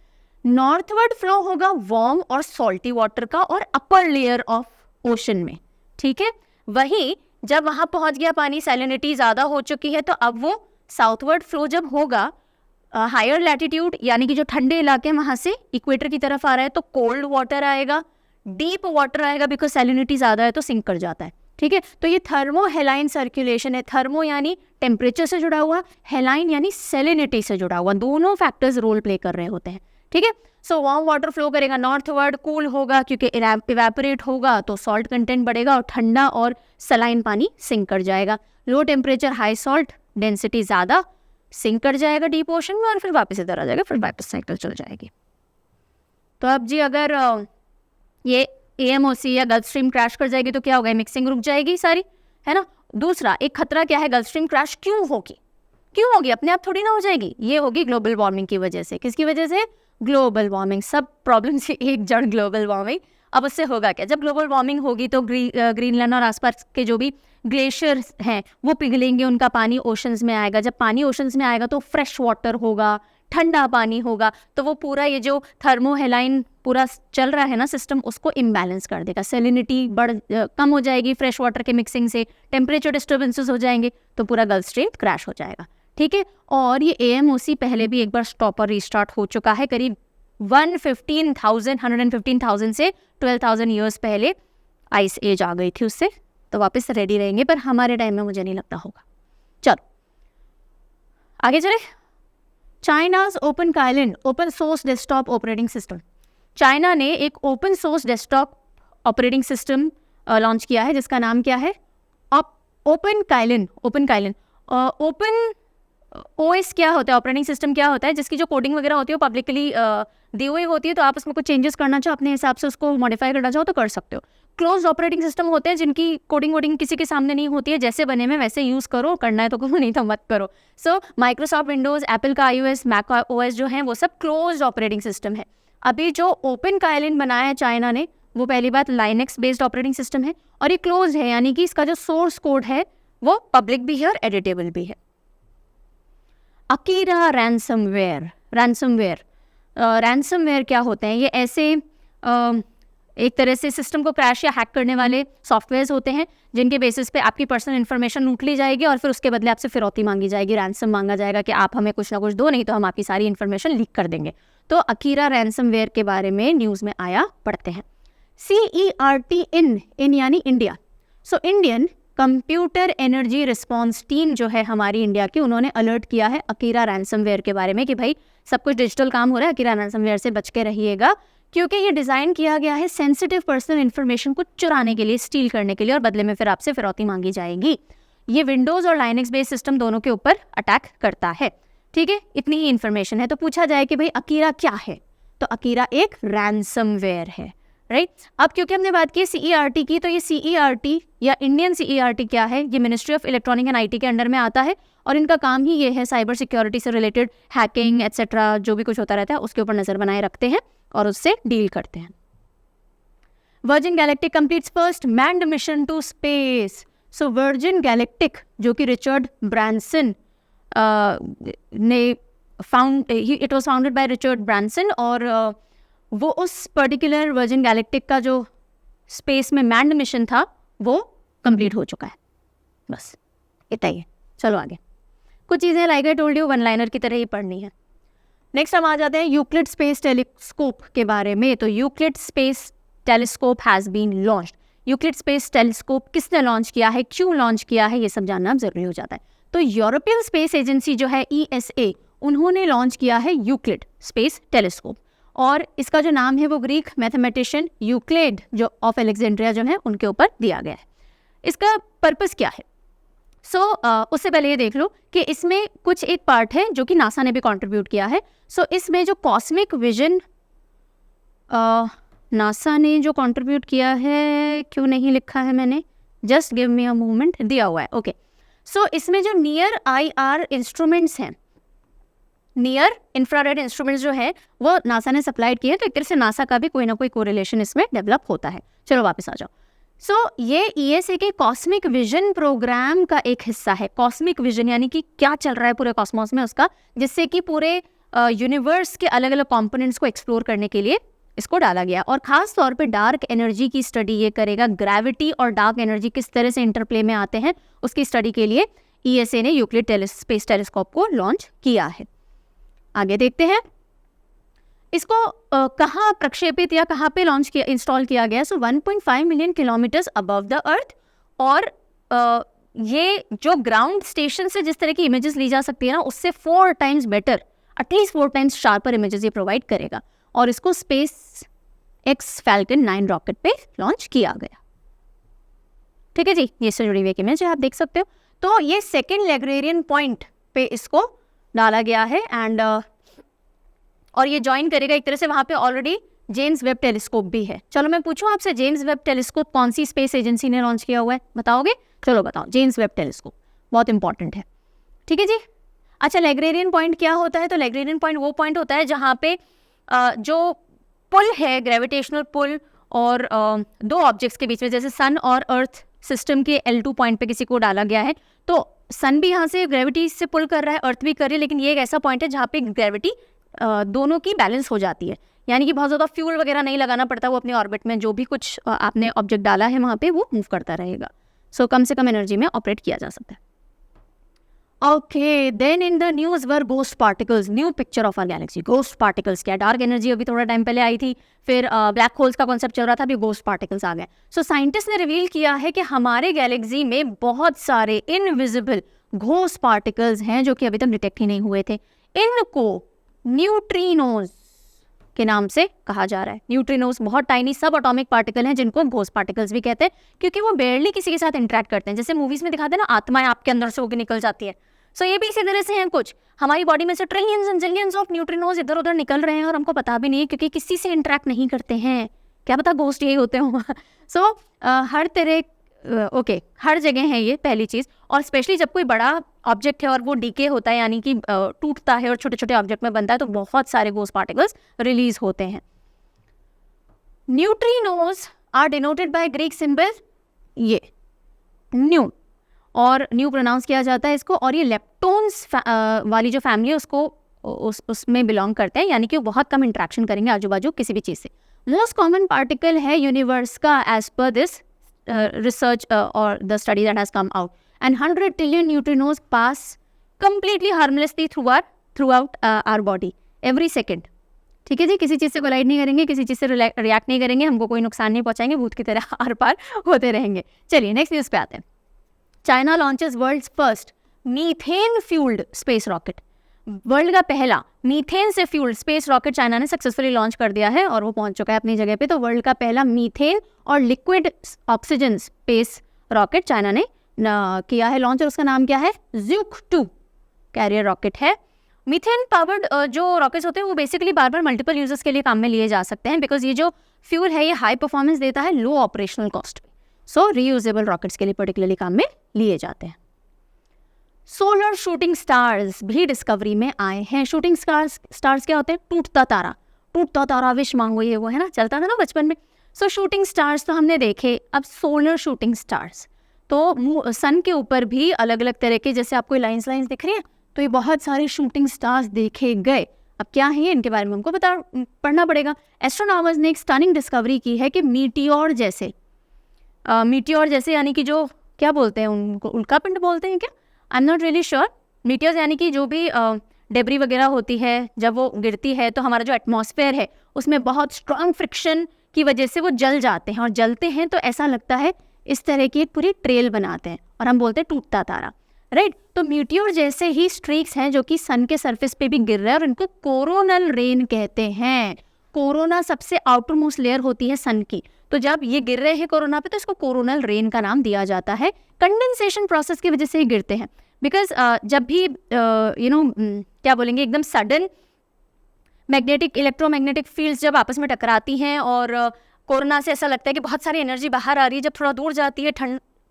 नॉर्थवर्ड फ्लो होगा वार्म और सॉल्टी वाटर का, और अपर लेयर ऑफ ओशन में। ठीक है, वहीं जब वहाँ पहुँच गया पानी, सैलिनिटी ज़्यादा हो चुकी है, तो अब वो साउथवर्ड फ्लो जब होगा हायर लैटिट्यूड, यानी कि जो ठंडे इलाके हैं वहाँ से इक्वेटर की तरफ आ रहा है, तो कोल्ड वाटर आएगा, डीप वाटर आएगा, बिकॉज सैलिनिटी ज़्यादा है तो सिंक कर जाता है। ठीक है, तो ये थर्मो हेलाइन सर्कुलेशन है। थर्मो यानी टेम्परेचर से जुड़ा हुआ, हेलाइन यानी सैलिनिटी से जुड़ा हुआ, दोनों फैक्टर्स रोल प्ले कर रहे होते हैं। ठीक है, सो वार्म वाटर फ्लो करेगा नॉर्थवर्ड, कूल होगा क्योंकि इवेपोरेट होगा तो सॉल्ट कंटेंट बढ़ेगा, और ठंडा और सलाइन पानी सिंक कर जाएगा। Low temperature high salt density ज़्यादा, सिंक कर जाएगा डीप ओशन में, और फिर वापस इधर आ जाएगा, फिर वापस साइकिल चल जाएगी। तो अब जी अगर ये AMOC या गल्फ स्ट्रीम क्रैश कर जाएगी तो क्या होगा, मिक्सिंग रुक जाएगी सारी, है ना, दूसरा एक खतरा क्या है, गल्फ स्ट्रीम क्रैश क्यों होगी, अपने आप थोड़ी ना हो जाएगी, ये होगी ग्लोबल वार्मिंग की वजह से। किसकी वजह से? Global warming. सब प्रॉब्लम से एक जड़ ग्लोबल वार्मिंग। अब उससे होगा क्या, जब ग्लोबल वार्मिंग होगी तो ग्रीनलैंड और आसपास के जो भी ग्लेशियर्स हैं वो पिघलेंगे, उनका पानी ओशंस में आएगा। जब पानी ओशंस में आएगा तो फ्रेश वाटर होगा, ठंडा पानी होगा, तो वो पूरा ये जो थर्मोहेलाइन पूरा चल रहा है ना सिस्टम, उसको इम्बैलेंस कर देगा। सेलिनिटी कम हो जाएगी फ्रेश वाटर के मिक्सिंग से, टेम्परेचर डिस्टर्बेंसेस हो जाएंगे, तो पूरा गल्फ स्ट्रीम क्रैश हो जाएगा। ठीक है, और ये AMOC पहले भी एक बार स्टॉप और रिस्टार्ट हो चुका है, करीब 115,000 से 12,000 ईयर्स पहले आइस एज आ गई थी उससे, तो वापस रेडी रहेंगे, पर हमारे टाइम में मुझे नहीं लगता होगा। चलो आगे चले। China's open Kaelin open source desktop operating system. China ने एक open source desktop operating system launch किया है, जिसका नाम क्या है? Open Kaelin. ओपन OS क्या होता है, ऑपरेटिंग सिस्टम क्या होता है, जिसकी जो कोडिंग वगैरह होती है वो पब्लिकली दी हुई होती है, तो आप उसमें कुछ चेंजेस करना चाहो, अपने हिसाब से उसको मॉडिफाई करना चाहो तो कर सकते हो। क्लोज ऑपरेटिंग सिस्टम होते हैं जिनकी कोडिंग वोडिंग किसी के सामने नहीं होती है, जैसे बने में वैसे यूज़ करो, करना है तो करो, नहीं तो मत करो। सो माइक्रोसॉफ्ट विंडोज़, एप्पल का iOS, मैक OS जो है वो सब क्लोज ऑपरेटिंग सिस्टम है। अभी जो ओपन काइलिन बनाया है चाइना ने, वो पहली बात लाइनेक्स बेस्ड ऑपरेटिंग सिस्टम है, और ये क्लोज है, यानी कि इसका जो सोर्स कोड है वो पब्लिक भी है और एडिटेबल भी है। अकीरा रैंसमवेयर क्या होते हैं? ये ऐसे एक तरह से सिस्टम को क्रैश या हैक करने वाले सॉफ्टवेयर्स होते हैं जिनके बेसिस पे आपकी पर्सनल इन्फॉर्मेशन लूट ली जाएगी और फिर उसके बदले आपसे फिरौती मांगी जाएगी, रैंसम मांगा जाएगा कि आप हमें कुछ ना कुछ दो, नहीं तो हम आपकी सारी इन्फॉर्मेशन लीक कर देंगे। तो अकीरा रैंसमवेयर के बारे में न्यूज़ में आया, पढ़ते हैं। CERT इन यानी India. So Indian computer energy response team जो है हमारी इंडिया की, उन्होंने अलर्ट किया है अकीरा रैंसमवेयर के बारे में कि भाई सब कुछ डिजिटल काम हो रहा है, अकीरा रैंसमवेयर से बच के रहिएगा, क्योंकि ये डिज़ाइन किया गया है सेंसिटिव पर्सनल इन्फॉर्मेशन को चुराने के लिए, स्टील करने के लिए, और बदले में फिर आपसे फिरौती मांगी जाएगी। ये विंडोज़ और लाइनेक्स बेस्ड सिस्टम दोनों के ऊपर अटैक करता है। ठीक है, इतनी ही इन्फॉर्मेशन है। तो पूछा जाए कि भाई अकीरा क्या है, तो अकीरा एक रैंसमवेयर है, राइट। अब क्योंकि हमने बात की CERT की, तो ये CERT या इंडियन CERT क्या है? ये ministry of electronic and IT के अंडर में आता है, और इनका काम ही ये है साइबर सिक्योरिटी से रिलेटेड हैकिंग एट्सेट्रा जो भी कुछ होता रहता है उसके ऊपर नज़र बनाए रखते हैं और उससे डील करते हैं। Virgin Galactic completes first manned mission to space. So Virgin Galactic जो कि रिचर्ड ब्रांसन ने it was founded by Richard Branson, और वो उस पर्टिकुलर वर्जिन गैलेक्टिक का जो स्पेस में मैन्ड मिशन था वो कंप्लीट हो चुका है। बस इतना ही है। चलो आगे, कुछ चीज़ें like I told you one liner की तरह ही पढ़नी है। नेक्स्ट हम आ जाते हैं यूक्लिड स्पेस टेलीस्कोप के बारे में। तो Euclid space telescope has been launched. Euclid space telescope किसने लॉन्च किया है, क्यों लॉन्च किया है, ये सब जानना ज़रूरी हो जाता है। तो यूरोपियन स्पेस एजेंसी जो है ESA, उन्होंने लॉन्च किया है यूक्लिड स्पेस टेलीस्कोप, और इसका जो नाम है वो ग्रीक मैथमेटिशियन यूक्लिड जो ऑफ एलेक्जेंड्रिया जो है उनके ऊपर दिया गया है। इसका पर्पस क्या है? उससे पहले ये देख लो कि इसमें कुछ एक पार्ट है जो कि नासा ने भी कंट्रीब्यूट किया है। इसमें जो कॉस्मिक विजन नासा ने जो कंट्रीब्यूट किया है, क्यों नहीं लिखा है मैंने, just give me a moment, दिया हुआ है। ओके, इसमें जो नियर IR इंस्ट्रूमेंट्स हैं, नियर इंफ्रारेड इंस्ट्रूमेंट्स जो है वो नासा ने सप्लाइड किए हैं, तो एक तरह से नासा का भी कोई ना कोई कोरिलेशन इसमें डेवलप होता है। चलो वापस आ जाओ। ये ESA के कॉस्मिक विजन प्रोग्राम का एक हिस्सा है। कॉस्मिक विजन यानी कि क्या चल रहा है पूरे कॉस्मोस में उसका, जिससे कि पूरे यूनिवर्स के अलग अलग कंपोनेंट्स को एक्सप्लोर करने के लिए इसको डाला गया, और ख़ास तौर पे डार्क एनर्जी की स्टडी ये करेगा। ग्रेविटी और डार्क एनर्जी किस तरह से इंटरप्ले में आते हैं उसकी स्टडी के लिए ESA ने यूक्लिड स्पेस टेलीस्कोप को लॉन्च किया है। आगे देखते हैं इसको कहाँ प्रक्षेपित या कहाँ पे लॉन्च किया, इंस्टॉल किया गया। 1.5 million kilometres above the earth, और ये जो ग्राउंड स्टेशन से जिस तरह की इमेजेस ली जा सकती है ना, उससे 4 times better, at least 4 times sharper images ये प्रोवाइड करेगा, और इसको SpaceX Falcon 9 रॉकेट पे लॉन्च किया गया। ठीक है जी, ये से जुड़ी हुई इमेज है, आप देख सकते हो। तो ये सेकेंड लैग्रेरियन पॉइंट पे इसको डाला गया है, एंड और ये ज्वाइन करेगा एक तरह से, वहाँ पे ऑलरेडी जेम्स वेब टेलीस्कोप भी है। चलो मैं पूछूं आपसे, जेम्स वेब टेलीस्कोप कौन सी स्पेस एजेंसी ने लॉन्च किया हुआ है, बताओगे? चलो बताओ, जेम्स वेब टेलीस्कोप बहुत इंपॉर्टेंट है, ठीक है जी। अच्छा, लैग्रेरियन पॉइंट क्या होता है? तो लैग्रेरियन पॉइंट वो पॉइंट होता है जहाँ पे जो पुल है, ग्रेविटेशनल पुल और दो ऑब्जेक्ट्स के बीच में, जैसे सन और अर्थ सिस्टम के L2 पॉइंट पे किसी को डाला गया है, तो सन भी यहाँ से ग्रेविटी से पुल कर रहा है, अर्थ भी कर रही है, लेकिन ये एक ऐसा पॉइंट है जहाँ पे ग्रेविटी दोनों की बैलेंस हो जाती है, यानी कि बहुत ज़्यादा फ्यूल वगैरह नहीं लगाना पड़ता, वो अपने ऑर्बिट में जो भी कुछ आपने ऑब्जेक्ट डाला है वहाँ पे वो मूव करता रहेगा। सो कम से कम एनर्जी में ऑपरेट किया जा सकता है। Okay, then in the news were ghost particles, new picture of our galaxy. Ghost particles क्या? डार्क एनर्जी अभी थोड़ा टाइम पहले आई थी, फिर ब्लैक होल्स का कॉन्सेप्ट चल रहा था, अभी गोस्ट पार्टिकल्स आ गए। सो साइंटिस्ट ने रिवील किया है कि हमारे गैलेक्सी में बहुत सारे इनविजिबल घोस्ट पार्टिकल्स हैं जो कि अभी तक डिटेक्ट ही नहीं हुए थे। इनको न्यूट्रिनोज के नाम से कहा जा रहा है। न्यूट्रिनोज बहुत टाइनी सब एटॉमिक पार्टिकल हैं जिनको घोस्ट पार्टिकल्स भी कहते हैं, क्योंकि वो बेयरली किसी के साथ इंटरेक्ट करते हैं। जैसे मूवीज में दिखाते हैं ना, आत्माएं आपके अंदर से होकर निकल जाती है, सो ये भी इसी तरह से हैं कुछ। हमारी बॉडी में से trillions and zillions of neutrinos इधर उधर निकल रहे हैं और हमको पता भी नहीं है, क्योंकि किसी से इंटरेक्ट नहीं करते हैं। क्या पता घोस्ट यही होते हो। सो हर तरह हर जगह है ये, पहली चीज़। और स्पेशली जब कोई बड़ा ऑब्जेक्ट है और वो डीके होता है, यानी कि टूटता है और छोटे छोटे ऑब्जेक्ट में बनता है, तो बहुत सारे घोस्ट पार्टिकल्स रिलीज होते हैं। Neutrinos are denoted by Greek symbol ये न्यू, और न्यू प्रोनाउंस किया जाता है इसको, और ये लेप्टोन्स वाली जो फैमिली है उसको उसमें बिलोंग करते हैं, यानी कि वो बहुत कम इंट्रैक्शन करेंगे आजू बाजू किसी भी चीज़ से। मोस्ट कॉमन पार्टिकल है यूनिवर्स का as per this research or the study that has come out, and 100 trillion neutrinos pass completely harmlessly throughout our body every second। ठीक है जी, किसी चीज़ से कोलाइड नहीं करेंगे, किसी चीज़ से रिएक्ट नहीं करेंगे, हमको कोई नुकसान नहीं पहुंचाएंगे, भूत की तरह आर पार होते रहेंगे। चलिए नेक्स्ट न्यूज़ पे आते हैं। China launches world's first methane fuelled space rocket. World का पहला मीथेन से फ्यूल्ड स्पेस रॉकेट चाइना ने सक्सेसफुली लॉन्च कर दिया है और वो पहुंच चुका है अपनी जगह पे। तो वर्ल्ड का पहला मीथेन और liquid oxygen space rocket China ने किया है लॉन्च, और उसका नाम क्या है? ज़्यूक 2 कैरियर रॉकेट है। मीथेन पावर्ड जो रॉकेट्स होते हैं वो बेसिकली बार बार मल्टीपल यूजर्स के लिए काम में लिए जा सकते हैं, बिकॉज ये जो फ्यूल है ये हाई परफॉर्मेंस देता है लो ऑपरेशनल कॉस्ट पे। सो रीयूजेबल रॉकेट्स के लिए पर्टिकुलरली काम में लिए जाते हैं। सोलर शूटिंग स्टार्स भी डिस्कवरी में आए हैं। शूटिंग स्टार्स क्या होते हैं? टूटता तारा। टूटता तारा विश मांगो, ये वो है ना, चलता था ना बचपन में। सो शूटिंग स्टार्स तो हमने देखे, अब सोलर शूटिंग स्टार्स तो सन के ऊपर भी अलग अलग तरह के, जैसे आपको लाइंस दिख रही है, तो ये बहुत सारे शूटिंग स्टार्स देखे गए। अब क्या है ये, इनके बारे में हमको पढ़ना पड़ेगा। एस्ट्रोनॉमर्स ने एक स्टनिंग डिस्कवरी की है कि मीटियोर जैसे यानी कि जो क्या बोलते हैं उनको, उल्कापिंड बोलते हैं क्या, I am not really sure. Meteors यानी कि जो भी डेब्री वगैरह होती है जब वो गिरती है, तो हमारा जो एटमॉस्फेयर है उसमें बहुत स्ट्रॉन्ग फ्रिक्शन की वजह से वो जल जाते हैं, और जलते हैं तो ऐसा लगता है इस तरह की एक पूरी ट्रेल बनाते हैं, और हम बोलते हैं टूटता तारा, राइट। तो मीटियोर जैसे ही स्ट्रीक्स हैं जो कि सन के सरफेस पे भी गिर रहे हैं, और इनको कोरोनल रेन कहते हैं। कोरोना सबसे आउटर मोस्ट लेयर होती है सन की, तो जब ये गिर रहे हैं कोरोना पे तो इसको कोरोनल रेन का नाम दिया जाता है। कंडेंसेशन प्रोसेस की वजह से ही गिरते हैं, बिकॉज जब भी क्या बोलेंगे, एकदम सडन इलेक्ट्रोमैग्नेटिक फील्ड्स जब आपस में टकराती हैं, और कोरोना से ऐसा लगता है कि बहुत सारी एनर्जी बाहर आ रही है, जब थोड़ा दूर जाती है,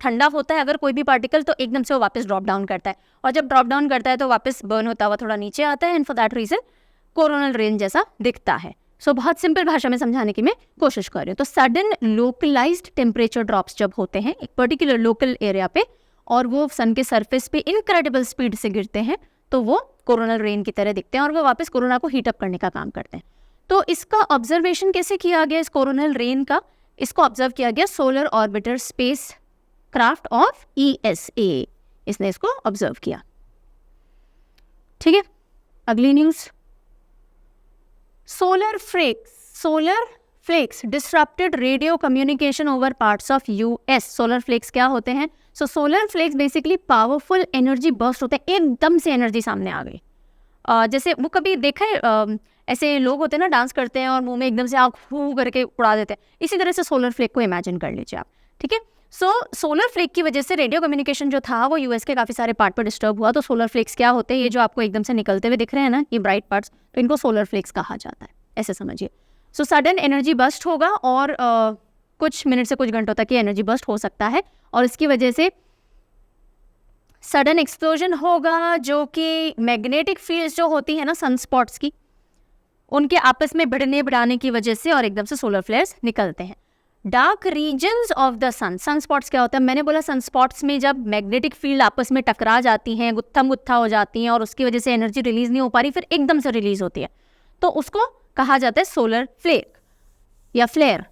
ठंडा होता है अगर कोई भी पार्टिकल, तो एकदम से वो वापस ड्रॉप डाउन करता है, और जब ड्रॉप डाउन करता है तो वापस बर्न होता हुआ थोड़ा नीचे आता है, and for that reason coronal rain जैसा दिखता है। सो बहुत सिंपल भाषा में समझाने की मैं कोशिश कर रही हूँ। तो सडन लोकलाइज्ड टेम्परेचर ड्रॉप्स जब होते हैं एक पर्टिकुलर लोकल एरिया पे, और वो सन के सरफेस पे इनक्रेडिबल स्पीड से गिरते हैं, तो वो कोरोनल रेन की तरह दिखते हैं, और वो वापस कोरोना को हीटअप करने का काम करते हैं। तो इसका ऑब्जर्वेशन कैसे किया गया इस कोरोनल रेन का? इसको ऑब्जर्व किया गया Solar Orbiter spacecraft of ESA, इसने इसको ऑब्जर्व किया। ठीक है, अगली news. Solar flares disrupted radio communication over parts of US। Solar flares क्या होते हैं? So solar flares basically powerful energy burst होते हैं, एकदम से एनर्जी सामने आ गई। जैसे वो कभी देखा है, ऐसे लोग होते हैं ना, डांस करते हैं और मुंह में एकदम से आग फू करके उड़ा देते हैं, इसी तरह से सोलर फ्लेक को इमेजिन कर लीजिए आप। ठीक है, सो सोलर फ्लेक की वजह से रेडियो कम्युनिकेशन जो था वो US के काफ़ी सारे पार्ट पर डिस्टर्ब हुआ। तो सोलर फ्लेक्स क्या होते हैं? ये जो आपको एकदम से निकलते हुए दिख रहे हैं ना, ये ब्राइट पार्ट्स, तो इनको सोलर फ्लेक्स कहा जाता है, ऐसे समझिए। सो सडन एनर्जी बस्ट होगा, और कुछ मिनट से कुछ घंटों तक ये एनर्जी बस्ट हो सकता है, और इसकी वजह से सडन एक्सप्लोजन होगा जो कि मैग्नेटिक फील्ड्स जो होती है ना सनस्पॉट्स की, उनके आपस में भिड़ने की वजह से और एकदम से सोलर फ्लेयर्स निकलते हैं। Dark regions of the sun, sunspots क्या होता है, मैंने बोला सनस्पॉट्स में जब मैग्नेटिक फील्ड आपस में टकरा जाती हैं, गुत्था हो जाती हैं और उसकी वजह से एनर्जी रिलीज नहीं हो पा रही, फिर एकदम से रिलीज होती है, तो उसको कहा जाता है सोलर फ्लेयर या फ्लेयर।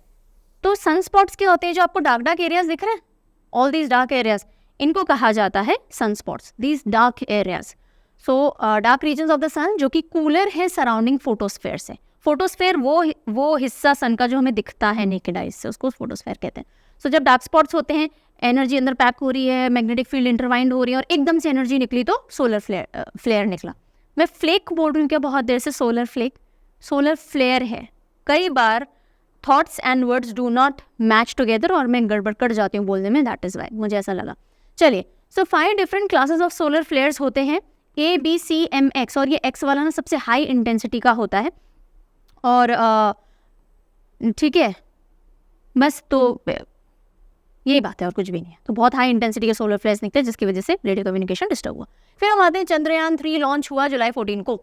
तो सनस्पॉट्स क्या होते हैं, जो आपको डार्क एरियाज दिख रहे हैं, ऑल दीज डार्क एरियाज, इनको कहा जाता है sunspots, these dark areas. So dark regions of the sun जो कि कूलर है सराउंडिंग फोटोस्फेयर से। फोटोस्फेयर वो हिस्सा सन का जो हमें दिखता है नेकेड आइज से, उसको फोटोस्फेयर कहते हैं। सो जब डार्क स्पॉट्स होते हैं, एनर्जी अंदर पैक हो रही है, मैग्नेटिक फील्ड इंटरवाइंड हो रही है और एकदम से एनर्जी निकली तो सोलर फ्लेयर निकला। मैं फ्लेक बोल रही हूँ क्या बहुत देर से, सोलर फ्लेयर है। कई बार thoughts and words do not match together और मैं गड़बड़ कर जाती हूँ बोलने में, दैट इज़ वाई, मुझे ऐसा लगा। चलिए, सो 5 different classes of solar flares होते हैं, ABCMX, और ये X वाला ना सबसे हाई इंटेंसिटी का होता है। और ठीक है, बस तो यही बात है और कुछ भी नहीं है। तो बहुत हाई इंटेंसिटी के सोलर फ्लेयर्स निकले जिसकी वजह से रेडियो कम्युनिकेशन डिस्टर्ब हुआ। फिर हम आते हैं चंद्रयान 3 लॉन्च हुआ जुलाई 14 को।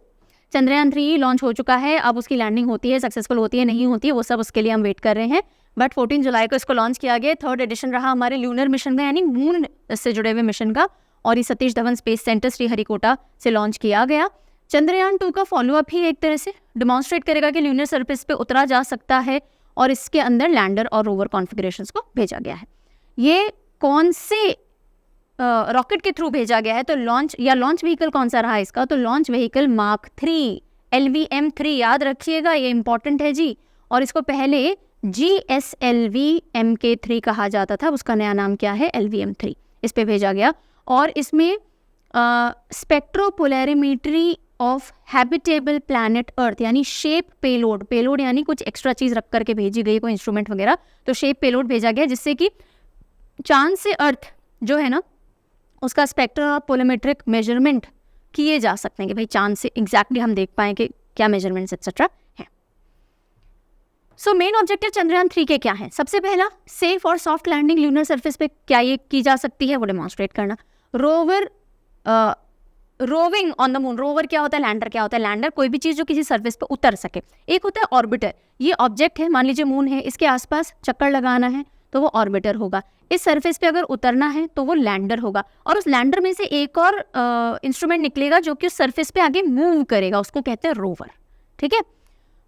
चंद्रयान 3 लॉन्च हो चुका है, अब उसकी लैंडिंग होती है, सक्सेसफुल होती है नहीं होती है वो सब उसके लिए हम वेट कर रहे हैं। बट 14 जुलाई को इसको लॉन्च किया गया। 3rd एडिशन रहा हमारे लूनर मिशन का, यानी मून से जुड़े हुए मिशन का, और ये सतीश धवन स्पेस सेंटर श्रीहरिकोटा से लॉन्च किया गया। चंद्रयान 2 का फॉलोअप ही एक तरह से डिमॉन्स्ट्रेट करेगा कि लूनर सरफेस पे उतरा जा सकता है और इसके अंदर लैंडर और रोवर कॉन्फ़िगरेशंस को भेजा गया है। ये कौन से रॉकेट के थ्रू भेजा गया है, तो लॉन्च व्हीकल कौन सा रहा इसका, तो लॉन्च व्हीकल मार्क 3 LVM-3, याद रखिएगा ये इंपॉर्टेंट है जी। और इसको पहले GSLV MK3 कहा जाता था, उसका नया नाम क्या है, LVM-3, इस पे भेजा गया। और इसमें स्पेक्ट्रोपोलैरिमीट्री ऑफ हैबिटेबल प्लैनेट अर्थ, यानी शेप पेलोड यानी कुछ एक्स्ट्रा चीज़ रख करके भेजी गई, कोई इंस्ट्रूमेंट वगैरह, तो शेप पेलोड भेजा गया जिससे कि चांद से अर्थ जो है ना उसका स्पेक्ट्रोपोलोमेट्रिक मेजरमेंट किए जा सकते हैं कि भाई चांद से एग्जैक्टली हम देख पाएँ कि क्या मेजरमेंट्स एक्सेट्रा हैं। सो मेन ऑब्जेक्टिव चंद्रयान 3 के क्या हैं, सबसे पहला सेफ और सॉफ्ट लैंडिंग लूनर सरफेस पे क्या ये की जा सकती है वो डेमोन्स्ट्रेट करना। Rover roving on the moon, rover क्या होता है, लैंडर क्या होता है, लैंडर कोई भी चीज़ जो किसी सरफेस पे उतर सके। एक होता है ऑर्बिटर, ये ऑब्जेक्ट है, मान लीजिए मून है, इसके आसपास चक्कर लगाना है तो वो ऑर्बिटर होगा। इस सरफेस पे अगर उतरना है तो वो लैंडर होगा, और उस लैंडर में से एक और इंस्ट्रूमेंट निकलेगा जो कि उस सरफेस पे आगे मूव करेगा, उसको कहते हैं रोवर। ठीक है,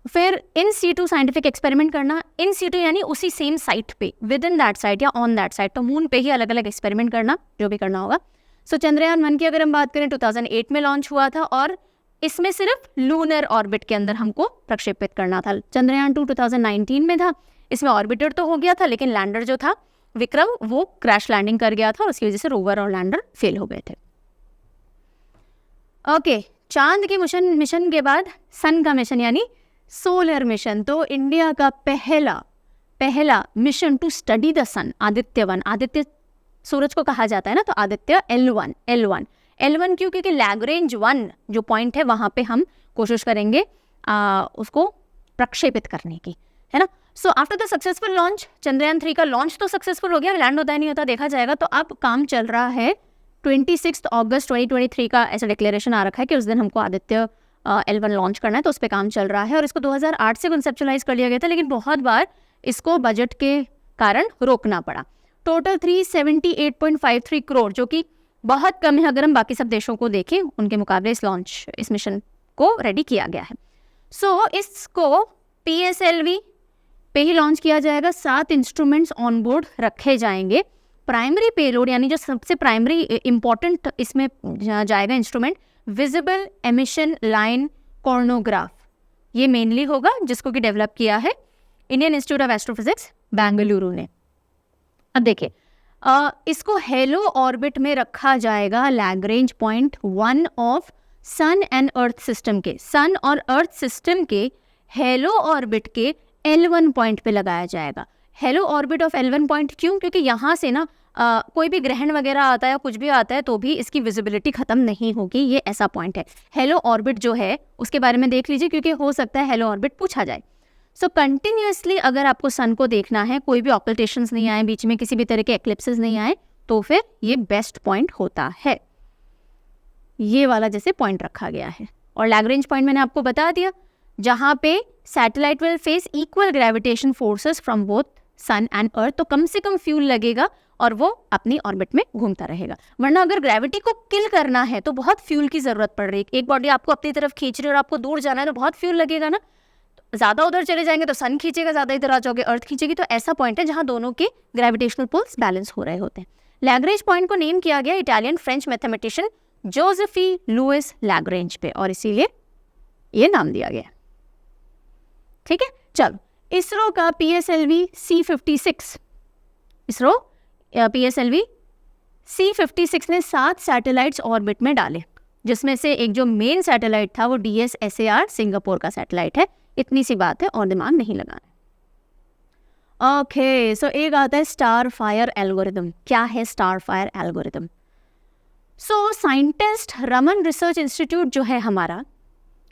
फिर इन सीटू साइंटिफिक एक्सपेरिमेंट करना, इन सीटू यानी उसी सेम साइट पे, विद इन दैट साइट या ऑन दैट साइट, तो मून पे ही अलग अलग एक्सपेरिमेंट करना, जो भी करना होगा। सो चंद्रयान 1 की अगर हम बात करें 2008 में लॉन्च हुआ था, और इसमें सिर्फ लूनर ऑर्बिट के अंदर हमको प्रक्षेपित करना था। चंद्रयान 2 2019 में था, इसमें ऑर्बिटर तो हो गया था लेकिन लैंडर जो था विक्रम वो क्रैश लैंडिंग कर गया था और उसकी वजह से रोवर और लैंडर फेल हो गए थे। ओके, चांद के मिशन के बाद सन का मिशन यानी सोलर मिशन। तो इंडिया का पहला मिशन टू स्टडी द सन, आदित्य-1, आदित्य सूरज को कहा जाता है ना, तो आदित्य L1 क्यों, क्योंकि लैग्रेंज 1 जो पॉइंट है वहाँ पे हम कोशिश करेंगे उसको प्रक्षेपित करने की, है ना। So after the successful launch, Chandrayaan 3 का लॉन्च तो सक्सेसफुल हो गया, लैंड होता है नहीं होता देखा जाएगा। तो अब काम चल रहा है 26 अगस्त 2023 का ऐसा डिक्लेरेशन आ रखा है कि उस दिन हमको आदित्य L1 लॉन्च करना है, तो उस पर काम चल रहा है। और इसको 2008 से कंसेप्चुलाइज कर लिया गया था, लेकिन बहुत बार इसको बजट के कारण रोकना पड़ा। टोटल 378.53 करोड़, जो कि बहुत कम है अगर हम बाकी सब देशों को देखें, उनके मुकाबले इस मिशन को रेडी किया गया है। सो इसको PSLV पे ही लॉन्च किया जाएगा, 7 इंस्ट्रूमेंट्स ऑन बोर्ड रखे जाएंगे। प्राइमरी पेलोड यानी जो सबसे प्राइमरी इंपॉर्टेंट इसमें जाएगा instrument, visible emission line coronagraph, ये मेनली होगा, जिसको कि डेवलप किया है Indian Institute of Astrophysics Bengaluru ने। अब देखिए, इसको हेलो ऑर्बिट में रखा जाएगा Lagrange point 1 of sun and earth system के, सन और अर्थ सिस्टम के हेलो ऑर्बिट के L1 पॉइंट पे लगाया जाएगा। Hello orbit of L1 point क्यों, क्योंकि यहाँ से ना कोई भी ग्रहण वगैरह आता है, कुछ भी आता है, तो भी इसकी विजिबिलिटी खत्म नहीं होगी, ये ऐसा पॉइंट है। हेलो ऑर्बिट जो है उसके बारे में देख लीजिए, क्योंकि हो सकता है हेलो ऑर्बिट पूछा जाए। सो कंटिन्यूसली अगर आपको सन को देखना है, कोई भी ऑक्लटेशंस नहीं आए, बीच में किसी भी तरह के एक्लिप्सेस नहीं आए, तो फिर ये बेस्ट पॉइंट होता है। ये वाला जैसे पॉइंट रखा गया है, और लैग्रेंज पॉइंट मैंने आपको बता दिया, जहाँ पे satellite will face equal gravitation forces from both sun and earth, तो कम से कम फ्यूल लगेगा और वो अपनी ऑर्बिट में घूमता रहेगा। वरना अगर ग्रेविटी को किल करना है तो बहुत फ्यूल की जरूरत पड़ रही है। एक बॉडी आपको अपनी तरफ खींच रही है और आपको दूर जाना है तो बहुत फ्यूल लगेगा ना, ज़्यादा उधर चले जाएंगे तो सन खींचेगा, ज़्यादा इधर आ जाओगे अर्थ खींचेगी। तो ऐसा पॉइंट है जहाँ दोनों के ग्रेविटेशनल पुल्स बैलेंस हो रहे होते हैं। लैग्रेंज पॉइंट को नेम किया गया Italian French mathematician Joseph Louis Lagrange पे, और इसीलिए ये नाम दिया गया। ठीक है, चलो इसरो का PSLV C56, ISRO PSLV C56 ने 7 सैटेलाइट्स ऑर्बिट में डाले, जिसमें से एक जो मेन सैटेलाइट था वो DSSAR सिंगापुर का सैटेलाइट है। इतनी सी बात है और दिमाग नहीं लगाना। ओके, सो एक आता है स्टार फायर एल्गोरिथम। क्या है star fire algorithm? So scientist Raman research institute जो है हमारा,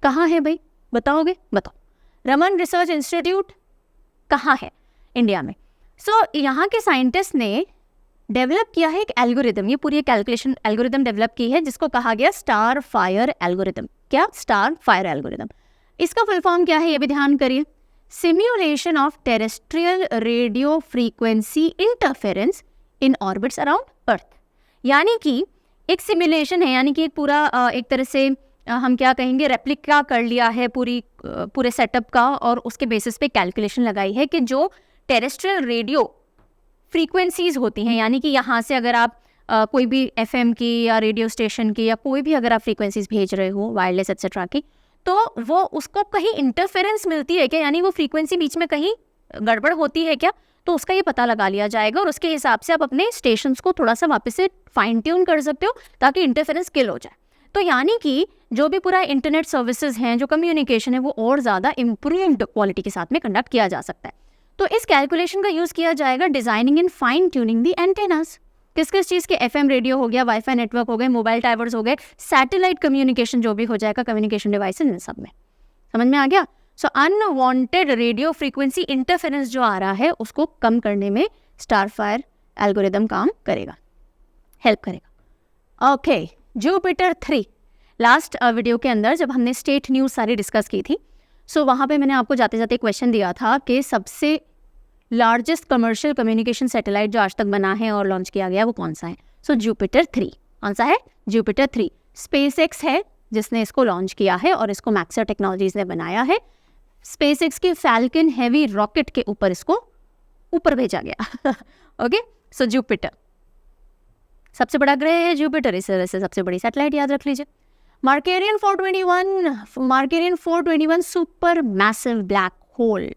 कहाँ है भाई, बताओगे? बताओ, रमन रिसर्च इंस्टीट्यूट कहाँ है? इंडिया में। सो यहाँ के साइंटिस्ट ने डेवलप किया है एक एल्गोरिथम, ये पूरी कैलकुलेशन एल्गोरिथम डेवलप की है जिसको कहा गया स्टार फायर एल्गोरिथम। क्या? Star fire algorithm. इसका फुल फॉर्म क्या है ये भी ध्यान करिए, simulation of terrestrial radio frequency interference in orbits around earth. यानी कि एक सिमुलेशन है, यानी कि एक पूरा एक तरह से हम क्या कहेंगे, रेप्लिका कर लिया है पूरे सेटअप का, और उसके बेसिस पे कैलकुलेशन लगाई है कि जो टेरेस्ट्रियल रेडियो फ्रीक्वेंसीज होती हैं, यानी कि यहाँ से अगर आप कोई भी FM की या रेडियो स्टेशन की या कोई भी अगर आप फ्रीक्वेंसीज भेज रहे हो वायरलेस एक्सेट्रा की, तो वो उसको कहीं इंटरफेरेंस मिलती है क्या, यानी वो फ्रीक्वेंसी बीच में कहीं गड़बड़ होती है क्या, तो उसका ये पता लगा लिया जाएगा और उसके हिसाब से आप अपने स्टेशंस को थोड़ा सा वापस से फाइन ट्यून कर सकते हो ताकि इंटरफेरेंस किल हो जाए। तो यानी कि जो भी पूरा इंटरनेट सर्विसेज हैं, जो कम्युनिकेशन है, वो और ज़्यादा इम्प्रूव्ड क्वालिटी के साथ में कंडक्ट किया जा सकता है। तो इस कैलकुलेशन का यूज़ किया जाएगा designing and fine tuning the antennas. किस किस चीज़ के? FM रेडियो हो गया, वाईफाई नेटवर्क हो गए, मोबाइल टावर्स हो गए, सैटेलाइट कम्युनिकेशन जो भी हो जाएगा, कम्युनिकेशन डिवाइस, इन सब में। समझ में आ गया? सो अनवांटेड रेडियो फ्रीक्वेंसी इंटरफेरेंस जो आ रहा है उसको कम करने में स्टार फायर एल्गोरिथम काम करेगा, हेल्प करेगा। Okay, Jupiter 3। लास्ट वीडियो के अंदर जब हमने स्टेट न्यूज़ सारी डिस्कस की थी, सो वहाँ पे मैंने आपको जाते जाते क्वेश्चन दिया था कि सबसे लार्जेस्ट कमर्शियल कम्युनिकेशन सैटेलाइट जो आज तक बना है और लॉन्च किया गया वो कौन सा है? So Jupiter 3। कौन सा है? जुपिटर 3। SpaceX है जिसने इसको लॉन्च किया है और इसको मैक्सर टेक्नोलॉजीज ने बनाया है। SpaceX के फैल्कन हैवी रॉकेट के ऊपर इसको ऊपर भेजा गया। ओके, सो जुपिटर सबसे बड़ा ग्रह है जुपिटर, इस तरह से सबसे बड़ी सैटेलाइट याद रख लीजिए। मार्केरियन 421 super massive black hole.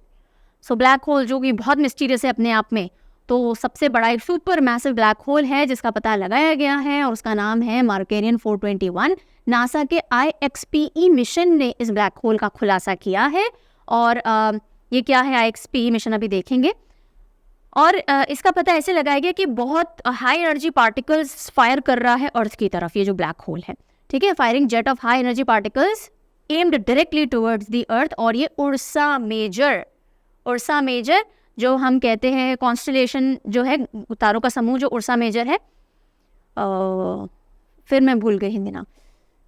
So black hole जो कि बहुत मिस्टीरियस है अपने आप में, तो सबसे बड़ा एक सुपर मैसिव ब्लैक होल है जिसका पता लगाया गया है और उसका नाम है मार्केरियन 421। नासा के IXPE मिशन ने इस ब्लैक होल का खुलासा किया है, और ये क्या है IXPE मिशन अभी देखेंगे। और इसका पता ऐसे लगाया गया कि बहुत हाई एनर्जी पार्टिकल्स फायर कर रहा है अर्थ की तरफ, ये जो ब्लैक होल है, ठीक है, firing jet of high energy particles aimed directly towards the earth. और ये उर्सा मेजर जो हम कहते हैं कॉन्स्टलेशन जो है, तारों का समूह जो उर्सा मेजर है, फिर मैं भूल गई हिंदी नाम।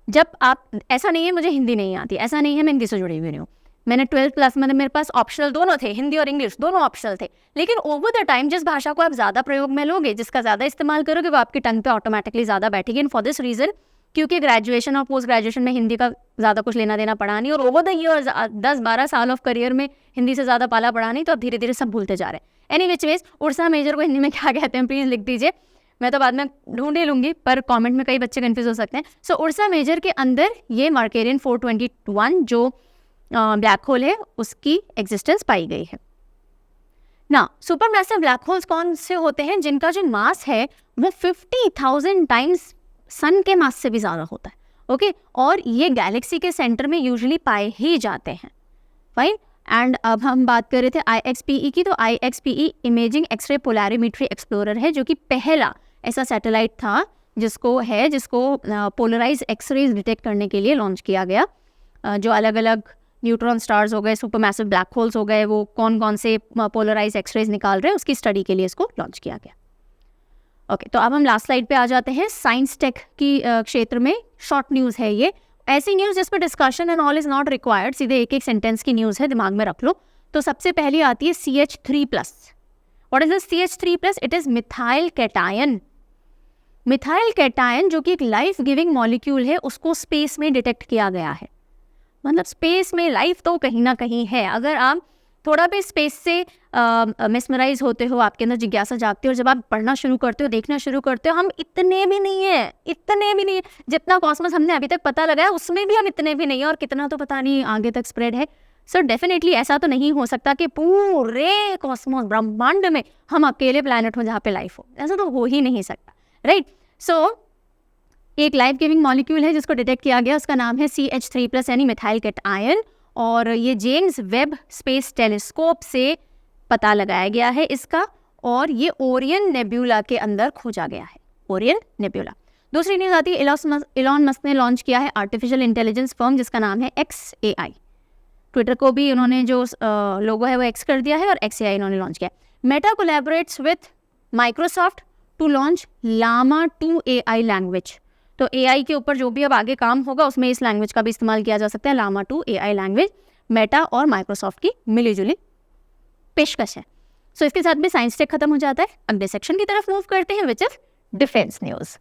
जब आप, ऐसा नहीं है मुझे हिंदी नहीं आती, ऐसा नहीं है मैं हिंदी से जुड़ी हुई नहीं हूँ, मैंने 12th क्लास में मेरे पास ऑप्शनल दोनों थे, हिंदी और इंग्लिश दोनों ऑप्शनल थे, लेकिन ओवर द टाइम जिस भाषा को आप ज़्यादा प्रयोग में लोगे, जिसका ज़्यादा इस्तेमाल करोगे, वो आपकी टंग पे ऑटोमेटिकली ज़्यादा बैठेगी। एंड फॉर दिस रीज़न, क्योंकि ग्रेजुएशन और पोस्ट ग्रेजुएशन में हिंदी का ज़्यादा कुछ लेना देना पड़ा नहीं, और ओवर द ईयर्स 10-12 साल ऑफ करियर में हिंदी से ज़्यादा पाला पड़ा नहीं, तो अब धीरे धीरे सब भूलते जा रहे हैं। Any which ways, Ursa Major को हिंदी में क्या कहते हैं प्लीज़ लिख दीजिए, मैं तो बाद में ढूंढ ही लूँगी, पर कमेंट में कई बच्चे कन्फ्यूज हो सकते हैं। सो उर्सा मेजर के अंदर ये मार्केरियन 421 जो ब्लैक होल है उसकी एग्जिस्टेंस पाई गई है ना। सुपर मैसिव ब्लैक होल्स कौन से होते हैं? जिनका जो मास है वो 50,000 टाइम्स सन के मास से भी ज़्यादा होता है। ओके, और ये गैलेक्सी के सेंटर में यूजुअली पाए ही जाते हैं। फाइन, एंड अब हम बात कर रहे थे IXPE की, तो IXPE इमेजिंग एक्सरे पोलैरिमेट्री एक्सप्लोरर है, जो कि पहला ऐसा सैटेलाइट था जिसको पोलराइज एक्सरेज डिटेक्ट करने के लिए लॉन्च किया गया। जो अलग अलग न्यूट्रॉन स्टार्स हो गए, सुपर मैसिव ब्लैक होल्स हो गए, वो कौन कौन से पोलराइज एक्सरेज निकाल रहे हैं, उसकी स्टडी के लिए इसको लॉन्च किया गया। ओके, तो अब हम लास्ट स्लाइड पे आ जाते हैं। साइंस टेक की क्षेत्र में शॉर्ट न्यूज़ है ये, ऐसी न्यूज़ जिस पर discussion and all is not required, सीधे एक एक सेंटेंस की न्यूज़ है, दिमाग में रख लो। तो सबसे पहली आती है CH3+। What is this CH3+? It is methyl cation. Methyl cation जो कि एक लाइफ गिविंग मॉलिक्यूल है, उसको स्पेस में डिटेक्ट किया गया है। मतलब स्पेस में लाइफ तो कहीं ना कहीं है। अगर आप थोड़ा भी स्पेस से मेस्मराइज होते हो, आपके अंदर जिज्ञासा जागती है, और जब आप पढ़ना शुरू करते हो, देखना शुरू करते हो, हम इतने भी नहीं है जितना कॉस्मोस हमने अभी तक पता लगाया, उसमें भी हम इतने भी नहीं है, और कितना तो पता नहीं आगे तक स्प्रेड है। सो डेफिनेटली ऐसा तो नहीं हो सकता कि पूरे कॉस्मोस ब्रह्मांड में हम अकेले प्लैनेट हो जहाँ पे लाइफ हो, ऐसा तो हो ही नहीं सकता, राइट। सो एक लाइफ गिविंग मॉलिक्यूल है जिसको डिटेक्ट किया गया, उसका नाम है CH3+ यानी मिथाइल कैटायन, और ये जेम्स वेब स्पेस टेलीस्कोप से पता लगाया गया है इसका, और ये ओरियन नेब्यूला के अंदर खोजा गया है, ओरियन नेब्यूला। दूसरी न्यूज़ आती है, इलॉन मस्क ने लॉन्च किया है आर्टिफिशियल इंटेलिजेंस फर्म जिसका नाम है XAI। ट्विटर को भी उन्होंने जो लोगो है वो X कर दिया है, और XAI इन्होंने लॉन्च किया है। Meta collaborates with Microsoft to launch llama 2 AI language. तो AI के ऊपर जो भी अब आगे काम होगा उसमें इस लैंग्वेज का भी इस्तेमाल किया जा सकता है, llama 2 AI लैंग्वेज। मेटा और माइक्रोसॉफ्ट की मिलीजुली पेशकश है। सो इसके साथ भी साइंस टेक खत्म हो जाता है। अगले सेक्शन की तरफ मूव करते हैं, which is defence news.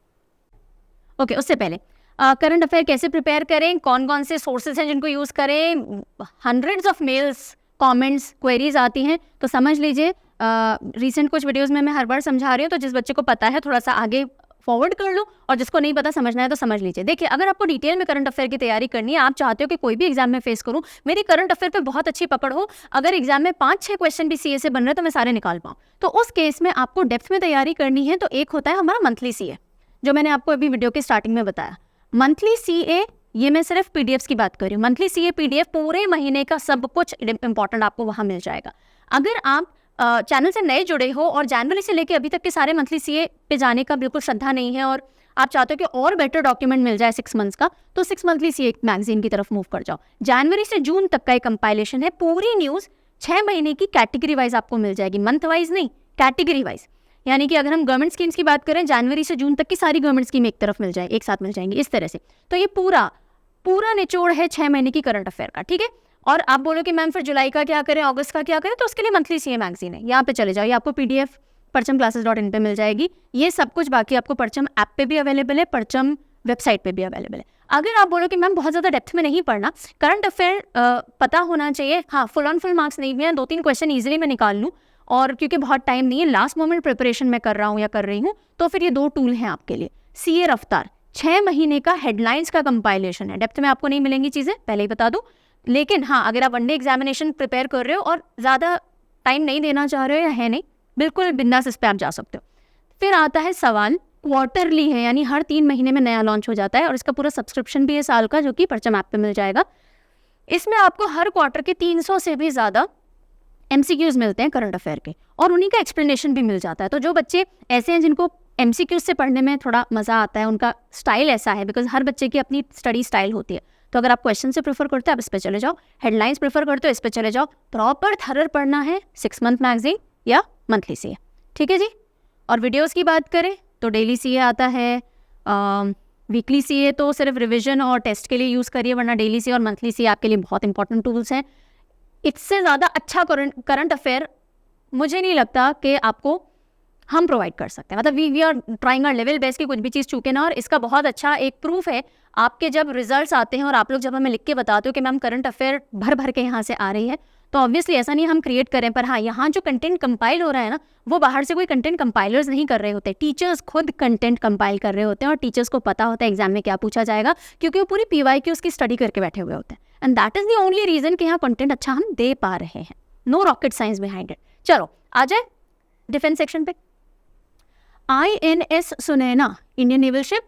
Okay, उससे पहले करंट अफेयर कैसे प्रिपेयर करें, कौन कौन से सोर्सेज हैं जिनको यूज़ करें, hundreds of males, comments, queries आती हैं, तो समझ लीजिए रिसेंट कुछ वीडियोस में मैं हर बार समझा रही हूँ, तो जिस बच्चे को पता है थोड़ा सा आगे फॉरवर्ड कर लो, और जिसको नहीं पता समझना है तो समझ लीजिए। देखिए, अगर आपको डिटेल में करंट अफेयर की तैयारी करनी है, आप चाहते हो कि कोई भी एग्जाम में फेस करूं, मेरी करंट अफेयर पे बहुत अच्छी पकड़ हो, अगर एग्जाम में 5-6 क्वेश्चन भी CA से बन रहे तो मैं सारे निकाल पाऊँ, तो उस केस में आपको डेप्थ में तैयारी करनी है। तो एक होता है हमारा मंथली CA, जो मैंने आपको अभी वीडियो के स्टार्टिंग में बताया। मंथली CA, ये मैं सिर्फ PDFs की बात कर रही हूँ। मंथली CA PDF पूरे महीने का सब कुछ इंपॉर्टेंट आपको वहाँ मिल जाएगा। अगर आप चैनल से नए जुड़े हो और जनवरी से लेके अभी तक के सारे मंथली CA पे जाने का बिल्कुल श्रद्धा नहीं है, और आप चाहते हो कि और बेटर डॉक्यूमेंट मिल जाए 6 मंथ्स का, तो 6 मंथली CA मैगजीन की तरफ मूव कर जाओ। जनवरी से जून तक का एक कंपाइलेशन है, पूरी न्यूज़ 6 महीने की कैटेगरी वाइज आपको मिल जाएगी, मंथ वाइज नहीं, कैटेगरी वाइज। यानी कि अगर हम गवर्नमेंट स्कीम्स की बात करें, जनवरी से जून तक की सारी गवर्नमेंट स्कीम एक तरफ मिल जाए, एक साथ मिल जाएंगी, इस तरह से। तो ये पूरा निचोड़ है 6 महीने की करंट अफेयर का, ठीक है। और आप बोलो कि मैम फिर जुलाई का क्या करें, अगस्त का क्या करें, तो उसके लिए मंथली CA मैगजीन है, यहाँ पे चले जाओ, ये आपको PDF parchamclasses.in पे मिल जाएगी। ये सब कुछ बाकी आपको परचम ऐप पे भी अवेलेबल है, परचम वेबसाइट पे भी अवेलेबल है। अगर आप बोलो कि मैम बहुत ज़्यादा डेप्थ में नहीं पढ़ना, करंट अफेयर पता होना चाहिए, हाँ, फुल ऑन फुल मार्क्स नहीं भी हैं, 2-3 क्वेश्चन ईजिली मैं निकाल लूँ, और क्योंकि बहुत टाइम नहीं है, लास्ट मोमेंट प्रिपरेशन में कर रहा हूँ या कर रही हूँ, तो फिर ये 2 टूल हैं आपके लिए। CA रफ्तार 6 महीने का हेडलाइंस का कंपाइलेशन है, डेप्थ में आपको नहीं मिलेंगी चीज़ें, पहले ही बता दूँ। लेकिन हाँ, अगर आप वनडे एग्जामिनेशन प्रिपेयर कर रहे हो और ज़्यादा टाइम नहीं देना चाह रहे हो या है नहीं, बिल्कुल बिंदास इस पे आप जा सकते हो। फिर आता है सवाल, क्वार्टरली है, यानी हर 3 महीने में नया लॉन्च हो जाता है, और इसका पूरा सब्सक्रिप्शन भी है साल का, जो कि परचम ऐप पे मिल जाएगा। इसमें आपको हर क्वार्टर के 300 से भी ज़्यादा MCQs मिलते हैं करंट अफेयर के, और उन्हीं का एक्सप्लेनेशन भी मिल जाता है। तो जो बच्चे ऐसे हैं जिनको MCQs से पढ़ने में थोड़ा मज़ा आता है, उनका स्टाइल ऐसा है, बिकॉज हर बच्चे की अपनी स्टडी स्टाइल होती है, तो अगर आप क्वेश्चन से प्रेफर करते हो आप इस पे चले जाओ, हेडलाइंस प्रेफर करते हो इस पे चले जाओ। प्रॉपर थरर पढ़ना है 6 मंथ मैगजीन या मंथली CA, ठीक है जी। और वीडियोस की बात करें तो डेली CA आता है, वीकली CA तो सिर्फ रिविजन और टेस्ट के लिए यूज़ करिए, वरना डेली CA और मंथली CA आपके लिए बहुत इंपॉर्टेंट टूल्स हैं। इससे ज़्यादा अच्छा करंट अफेयर मुझे नहीं लगता कि आपको हम प्रोवाइड कर सकते हैं। मतलब we are trying our level best कि कुछ भी चीज़ चूके ना, और इसका बहुत अच्छा एक प्रूफ है आपके जब रिजल्ट्स आते हैं और आप लोग जब हमें लिख के बताते हो कि मैम करंट अफेयर भर के यहाँ से आ रही है, तो ऑब्वियसली ऐसा नहीं हम क्रिएट करें, पर हाँ, यहाँ जो कंटेंट कंपाइल हो रहा है ना, वो बाहर से कोई कंटेंट कंपाइलर्स नहीं कर रहे होते, टीचर्स खुद कंटेंट कंपाइल कर रहे होते हैं, और टीचर्स को पता होता है एग्जाम में क्या पूछा जाएगा, क्योंकि वो पूरी PYQ की स्टडी करके बैठे हुए होते हैं। And that is the only reason कि यहाँ कंटेंट अच्छा हम दे पा रहे हैं, no rocket science behind it. चलो आ जाए डिफेंस सेक्शन पे। INS Sunaina, Indian naval ship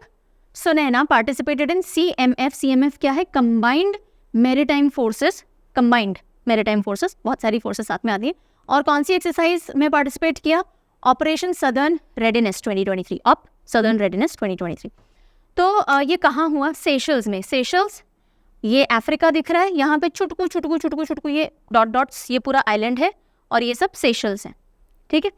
Sunaina participated in CMF क्या है, combined maritime forces, combined maritime forces, बहुत सारी फोर्सेस साथ में आती है। और कौन सी एक्सरसाइज में पार्टिसिपेट किया, operation southern readiness 2023, op southern readiness 2023। तो ये कहाँ हुआ, सेशल्स में। सेशल्स ये अफ्रीका दिख रहा है, यहाँ पे छुटकू ये डॉट्स, ये पूरा आइलैंड है, और ये सब सेशल्स हैं, ठीक है।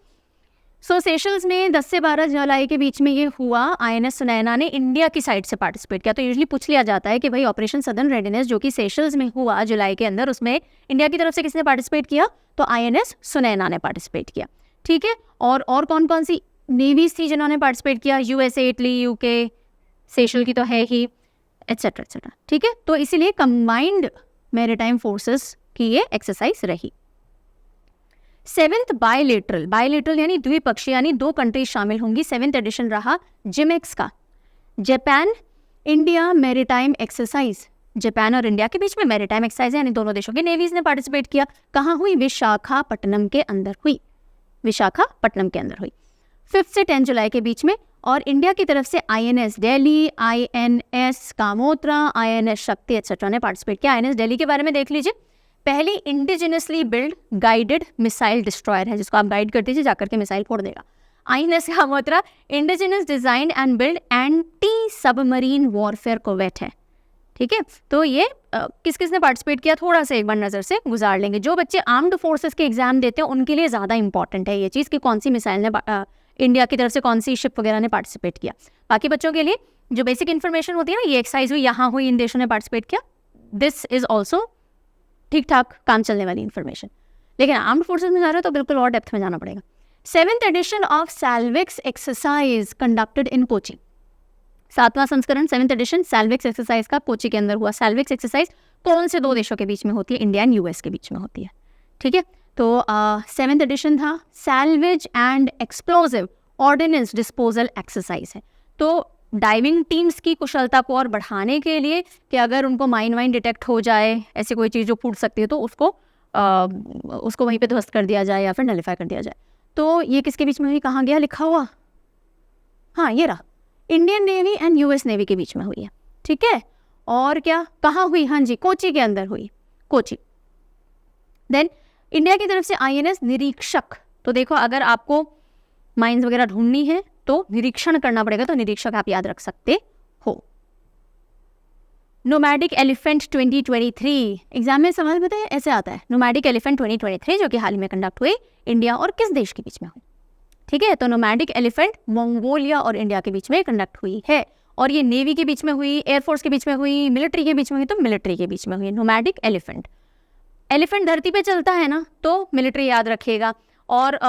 सो सेशल्स में 10 से 12 जुलाई के बीच में ये हुआ। INS सुनैना ने इंडिया की साइड से पार्टिसिपेट किया। तो यूजुअली पूछ लिया जाता है कि भाई ऑपरेशन सदर्न रेडीनेस जो कि सेशल्स में हुआ जुलाई के अंदर, उसमें इंडिया की तरफ से किसने पार्टिसिपेट किया? तो INS सुनैना ने पार्टिसिपेट किया। ठीक है, और कौन कौन सी नेवीज थी जिन्होंने पार्टिसिपेट किया? USA, इटली, UK, सेशल की तो है ही, एट्सेट्रा एट्सेट्रा। ठीक है, तो इसीलिए कंबाइंड मैरीटाइम फोर्सेस की ये एक्सरसाइज रही। 7th बायलेटरल यानी द्विपक्षीय, यानी 2 कंट्रीज शामिल होंगी। 7th एडिशन रहा जिमेक्स का, Japan India maritime exercise. Japan और इंडिया के बीच में मैरीटाइम एक्सरसाइज है, यानी दोनों देशों के नेवीज ने पार्टिसिपेट किया। कहाँ हुई? विशाखापट्टनम के अंदर हुई। 5 से 10 जुलाई के बीच में। और इंडिया की तरफ से INS दिल्ली, INS कामोत्रा, INS शक्ति एट्सेट्रा ने पार्टिसिपेट किया। INS दिल्ली के बारे में देख लीजिए, पहली indigenously build guided missile destroyer है, जिसको आप गाइड कर दीजिए, जाकर के मिसाइल फोड़ देगा। INS Kamorta indigenous design and build anti submarine warfare corvette है। ठीक है, तो ये किस किस ने पार्टिसिपेट किया थोड़ा सा एक बार नज़र से गुजार लेंगे। जो बच्चे आर्म्ड फोर्सेस के एग्जाम देते हैं उनके लिए ज़्यादा इंपॉर्टेंट है ये चीज़ कि कौन सी मिसाइल ने इंडिया की तरफ से, कौन सी शिप वगैरह ने पार्टिसिपेट किया। बाकी बच्चों के लिए जो बेसिक इन्फॉर्मेशन होती है ना, ये एक्सरसाइज हुई, यहाँ हुई, इन देशों ने पार्टिसिपेट किया, दिस इज ऑल्सो ठीक ठाक काम चलने वाली इन्फॉर्मेशन। लेकिन आर्म्ड फोर्सेस में जा रहे हो तो बिल्कुल और डेप्थ में जाना पड़ेगा। 7th edition of Salvex exercise conducted in Kochi. 7वां संस्करण 7th एडिशन सैल्विक्स एक्सरसाइज का कोची के अंदर हुआ। सैल्विक्स एक्सरसाइज कौन से 2 देशों के बीच में होती है? इंडिया एंड US के बीच में होती है। ठीक है, तो 7th एडिशन था salvage and explosive ordnance disposal exercise है। तो डाइविंग टीम्स की कुशलता को और बढ़ाने के लिए कि अगर उनको माइन वाइन डिटेक्ट हो जाए, ऐसी कोई चीज़ जो फूट सकती है, तो उसको वहीं पे ध्वस्त कर दिया जाए या फिर नलिफाई कर दिया जाए। तो ये किसके बीच में हुई? कहाँ गया लिखा हुआ? हाँ, ये रहा, Indian navy and US navy के बीच में हुई है। ठीक है, और क्या कहाँ हुई? हाँ जी, कोची के अंदर हुई, कोची। देन इंडिया की तरफ से INS निरीक्षक। तो देखो, अगर आपको माइंस वगैरह ढूंढनी है तो निरीक्षण करना पड़ेगा, तो निरीक्षक आप याद रख सकते हो। नोमैडिक एलिफेंट 2023 एग्जाम में सवाल बताए ऐसे आता है, नोमैडिक एलिफेंट 2023 जो कि हाल ही में कंडक्ट हुए, इंडिया और किस देश के बीच में हुई? ठीक है, तो नोमैडिक एलिफेंट मंगोलिया और इंडिया के बीच में कंडक्ट हुई है। और ये नेवी के बीच में हुई, एयरफोर्स के बीच में हुई, मिलिट्री के बीच में हुई, तो मिलिट्री के बीच में हुई नोमैडिक एलिफेंट। एलिफेंट धरती पे चलता है ना, तो मिलिट्री याद रखिएगा। और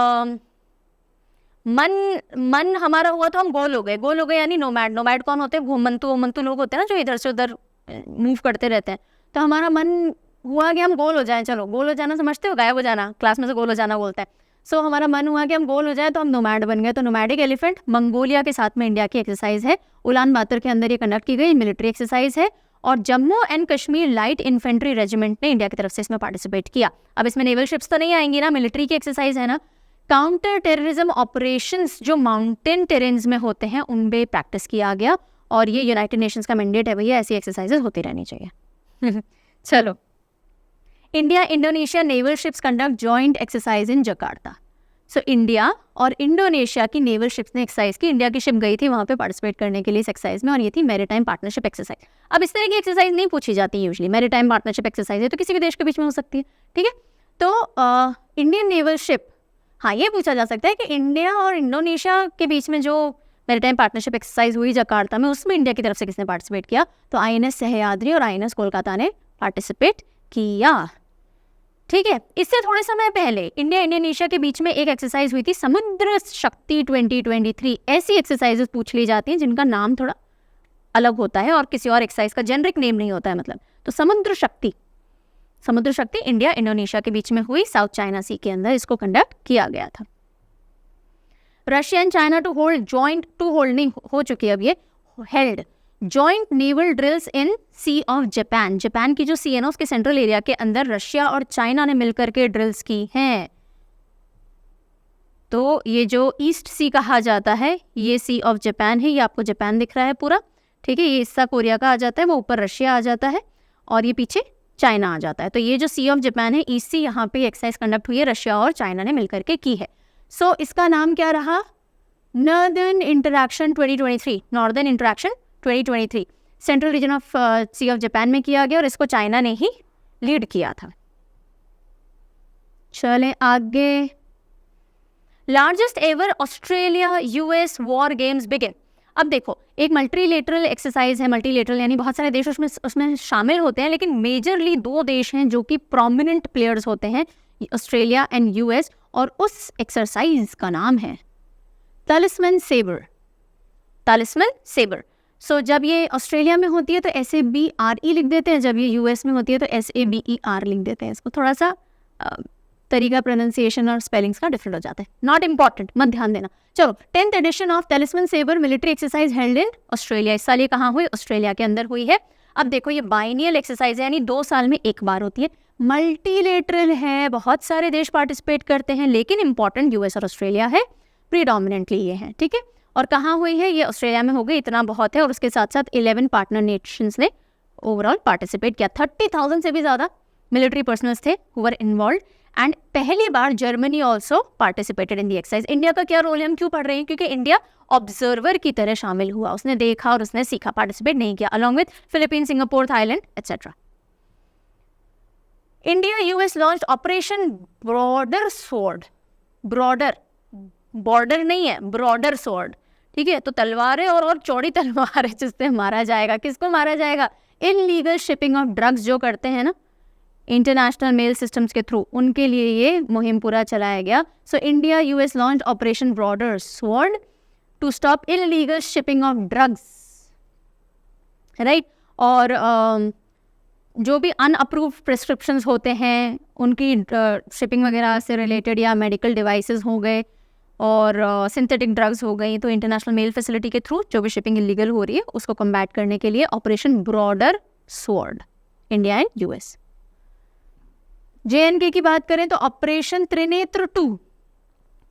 मन हमारा हुआ तो हम गोल हो गए यानी नोमैड कौन होते हैं? घूमंतु लोग होते हैं ना, जो इधर से उधर मूव करते रहते हैं। तो हमारा मन हुआ कि हम गोल हो जाएं। चलो, गोल हो जाना समझते हो? गायब हो जाना, क्लास में से गोल हो जाना बोलते हैं। सो हमारा मन हुआ कि हम गोल हो जाए, तो हम नोमैड बन गए। तो नोमैडिक एलिफेंट मंगोलिया के साथ में इंडिया की एक्सरसाइज है। उलान बातर के अंदर ये कंडक्ट की गई मिलिट्री एक्सरसाइज है। और Jammu and Kashmir light infantry regiment ने इंडिया की तरफ से इसमें पार्टिसिपेट किया। अब इसमें नेवल शिप्स तो नहीं आएंगी ना, मिलिट्री की एक्सरसाइज है ना। काउंटर टेररिज्म ऑपरेशंस जो माउंटेन टेरेन्स में होते हैं उन पे प्रैक्टिस किया गया। और ये यूनाइटेड नेशंस का मैंडेट है भैया, ऐसी एक्सरसाइजेज होती रहनी चाहिए। चलो, India Indonesia naval ships conduct joint exercise in Jakarta. So India और इंडोनेशिया की नेवल शिप्स ने एक्सरसाइज की। इंडिया की शिप गई थी वहाँ पे पार्टिसिपेट करने के लिए इस एक्सरसाइज में, और ये थी मैरीटाइम पार्टनरशिप एक्सरसाइज। अब इस तरह की एक्सरसाइज नहीं पूछी जाती यूजुअली, मैरीटाइम पार्टनरशिप एक्सरसाइज है तो किसी भी देश के बीच में हो सकती है। ठीक है, तो इंडियन नेवल शिप, हाँ ये पूछा जा सकता है कि इंडिया और इंडोनेशिया के बीच में जो मैरीटाइम पार्टनरशिप एक्सरसाइज हुई जकार्ता में, उसमें इंडिया की तरफ से किसने पार्टिसिपेट किया? तो INS सह्याद्री और INS कोलकाता ने पार्टिसिपेट किया। ठीक है, इससे थोड़े समय पहले इंडिया इंडोनेशिया के बीच में एक एक्सरसाइज हुई थी, समुद्र शक्ति 2023। ऐसी एक्सरसाइजेस पूछ ली जाती हैं जिनका नाम थोड़ा अलग होता है और किसी और एक्सरसाइज का जेनरिक नेम नहीं होता है, मतलब। तो समुद्र शक्ति इंडिया इंडोनेशिया के बीच में हुई, साउथ चाइना सी के अंदर इसको कंडक्ट किया गया था। Russia and China to hold नहीं हो चुकी, अब ये held joint naval drills in Sea of Japan. Japan की जो सी है ना, उसके सेंट्रल एरिया के अंदर रशिया और चाइना ने मिलकर के ड्रिल्स की हैं। तो ये जो ईस्ट सी कहा जाता है, ये सी ऑफ जापान है। ये आपको जापान दिख रहा है पूरा, ठीक है। ये हिस्सा कोरिया का आ जाता है, वो ऊपर रशिया आ जाता है और ये पीछे चाइना आ जाता है। तो ये जो सी ऑफ जापान है, ईस्ट सी, यहाँ पे एक्सरसाइज कंडक्ट हुई है, रशिया और चाइना ने मिलकर के की है। सो इसका नाम क्या रहा? Northern interaction 2023, northern interaction 2023 central region of Sea of Japan में किया गया और इसको चाइना ने ही लीड किया था। चलें आगे। Largest ever Australia US war games begin. अब देखो, एक मल्टीलेटरल एक्सरसाइज है, मल्टीलेटरल यानी बहुत सारे देश उसमें शामिल होते हैं, लेकिन मेजरली 2 देश हैं जो कि प्रोमिनेंट प्लेयर्स होते हैं, ऑस्ट्रेलिया एंड यूएस, और उस एक्सरसाइज का नाम है तलिस्मन सेबर। तलिस्मन सेबर। सो जब ये ऑस्ट्रेलिया में होती है तो SABRE लिख देते हैं, जब ये यूएस में होती है तो SABER लिख देते हैं। इसको थोड़ा सा तरीका प्रोनाउंसिएशन और स्पेलिंग्स का डिफरेंट हो जाता है, नॉट इम्पॉर्टेंट, मत ध्यान देना। चलो, 10th edition of Talisman Sabre military exercise held in Australia. इस साल ये कहाँ हुई? ऑस्ट्रेलिया के अंदर हुई है। अब देखो, ये बाइनियल एक्सरसाइज है, यानी 2 साल में एक बार होती है, मल्टीलेटरल है, बहुत सारे देश पार्टिसिपेट करते हैं, लेकिन इंपॉर्टेंट यूएस और ऑस्ट्रेलिया है, प्रीडोमिनेंटली ये है, ठीक है। और कहाँ हुई है? ये ऑस्ट्रेलिया में हो गई, इतना बहुत है। और उसके साथ साथ 11 पार्टनर नेशंस ने ओवरऑल पार्टिसिपेट किया। 30,000 से भी ज़्यादा मिलिट्री पर्सनल्स थे हु वर इन्वॉल्व, एंड पहली बार Germany also participated in the exercise. India का क्या रोल है, हम क्यों पढ़ रहे हैं? क्योंकि इंडिया ऑब्जर्वर की तरह शामिल हुआ, उसने देखा और उसने सीखा, पार्टिसिपेट नहीं किया, along with Philippine, Singapore, Thailand etcetera. India US launched operation broader sword. Broader, border नहीं है, ब्रॉडर स्वॉर्ड, ठीक है। तो तलवारें और चौड़ी तलवार है जिससे मारा जाएगा। किसको मारा जाएगा? इनलीगल शिपिंग ऑफ ड्रग्स जो करते हैं ना इंटरनेशनल मेल सिस्टम्स के थ्रू, उनके लिए ये मुहिम पूरा चलाया गया। So India US launch operation broader sword to stop illegal shipping of drugs, right. और जो भी अनअप्रूव्ड प्रिस्क्रिप्शंस होते हैं उनकी शिपिंग वगैरह से रिलेटेड, या मेडिकल डिवाइसेस हो गए और सिंथेटिक ड्रग्स हो गई, तो इंटरनेशनल मेल फैसिलिटी के थ्रू जो भी शिपिंग इलीगल हो रही है उसको कम्बैट करने के लिए operation broader sword, India and US. JNK की बात करें तो operation Trinetra 2,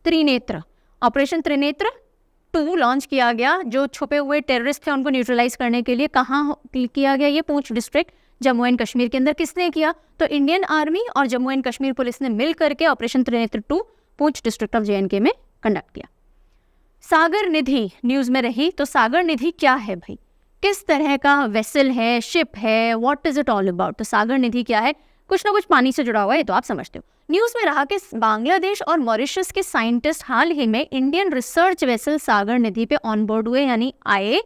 Trinetra, operation Trinetra 2 launch किया गया। जो छुपे हुए टेररिस्ट थे उनको न्यूट्रलाइज करने के लिए। कहाँ किया गया? ये पूंछ डिस्ट्रिक्ट, जम्मू एंड कश्मीर के अंदर। किसने किया? तो इंडियन आर्मी और जम्मू एंड कश्मीर पुलिस ने मिल करके operation Trinetra 2 Poonch district of JNK में कंडक्ट किया। सागर निधि न्यूज में रही, तो सागर निधि क्या है भाई? किस तरह का वेसल है, शिप है, what is it all about? तो सागर निधि क्या है? कुछ ना कुछ पानी से जुड़ा हुआ है, तो आप समझते हो। न्यूज में रहा कि बांग्लादेश और मॉरिशस के साइंटिस्ट हाल ही में Indian research vessel Sagar Nidhi पे ऑन बोर्ड हुए, यानी आए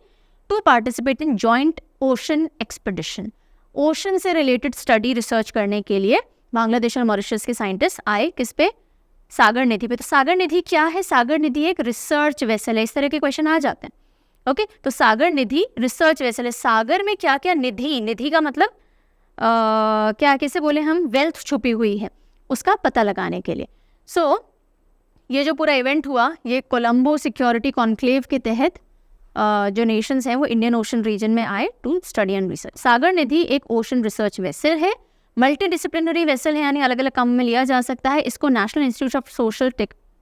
to participate in joint ocean expedition. Ocean से रिलेटेड स्टडी रिसर्च करने के लिए बांग्लादेश और मॉरिशस के साइंटिस्ट आए, किस पे? सागर निधि पे। तो सागर निधि क्या है? सागर निधि एक रिसर्च वेसल है। इस तरह के क्वेश्चन आ जाते हैं, ओके। तो सागर निधि रिसर्च वेसल है। सागर में क्या क्या? निधि, निधि का मतलब क्या कैसे बोले हम? वेल्थ छुपी हुई है, उसका पता लगाने के लिए। सो ये जो पूरा इवेंट हुआ, ये कोलंबो सिक्योरिटी कॉन्क्लेव के तहत जो नेशंस हैं वो इंडियन ओशन रीजन में आए टू स्टडी एंड रिसर्च। सागर निधि एक ओशन रिसर्च वेसल है, मल्टी डिसिप्लिनरी वेसल है, यानी अलग अलग काम में लिया जा सकता है। इसको national institute of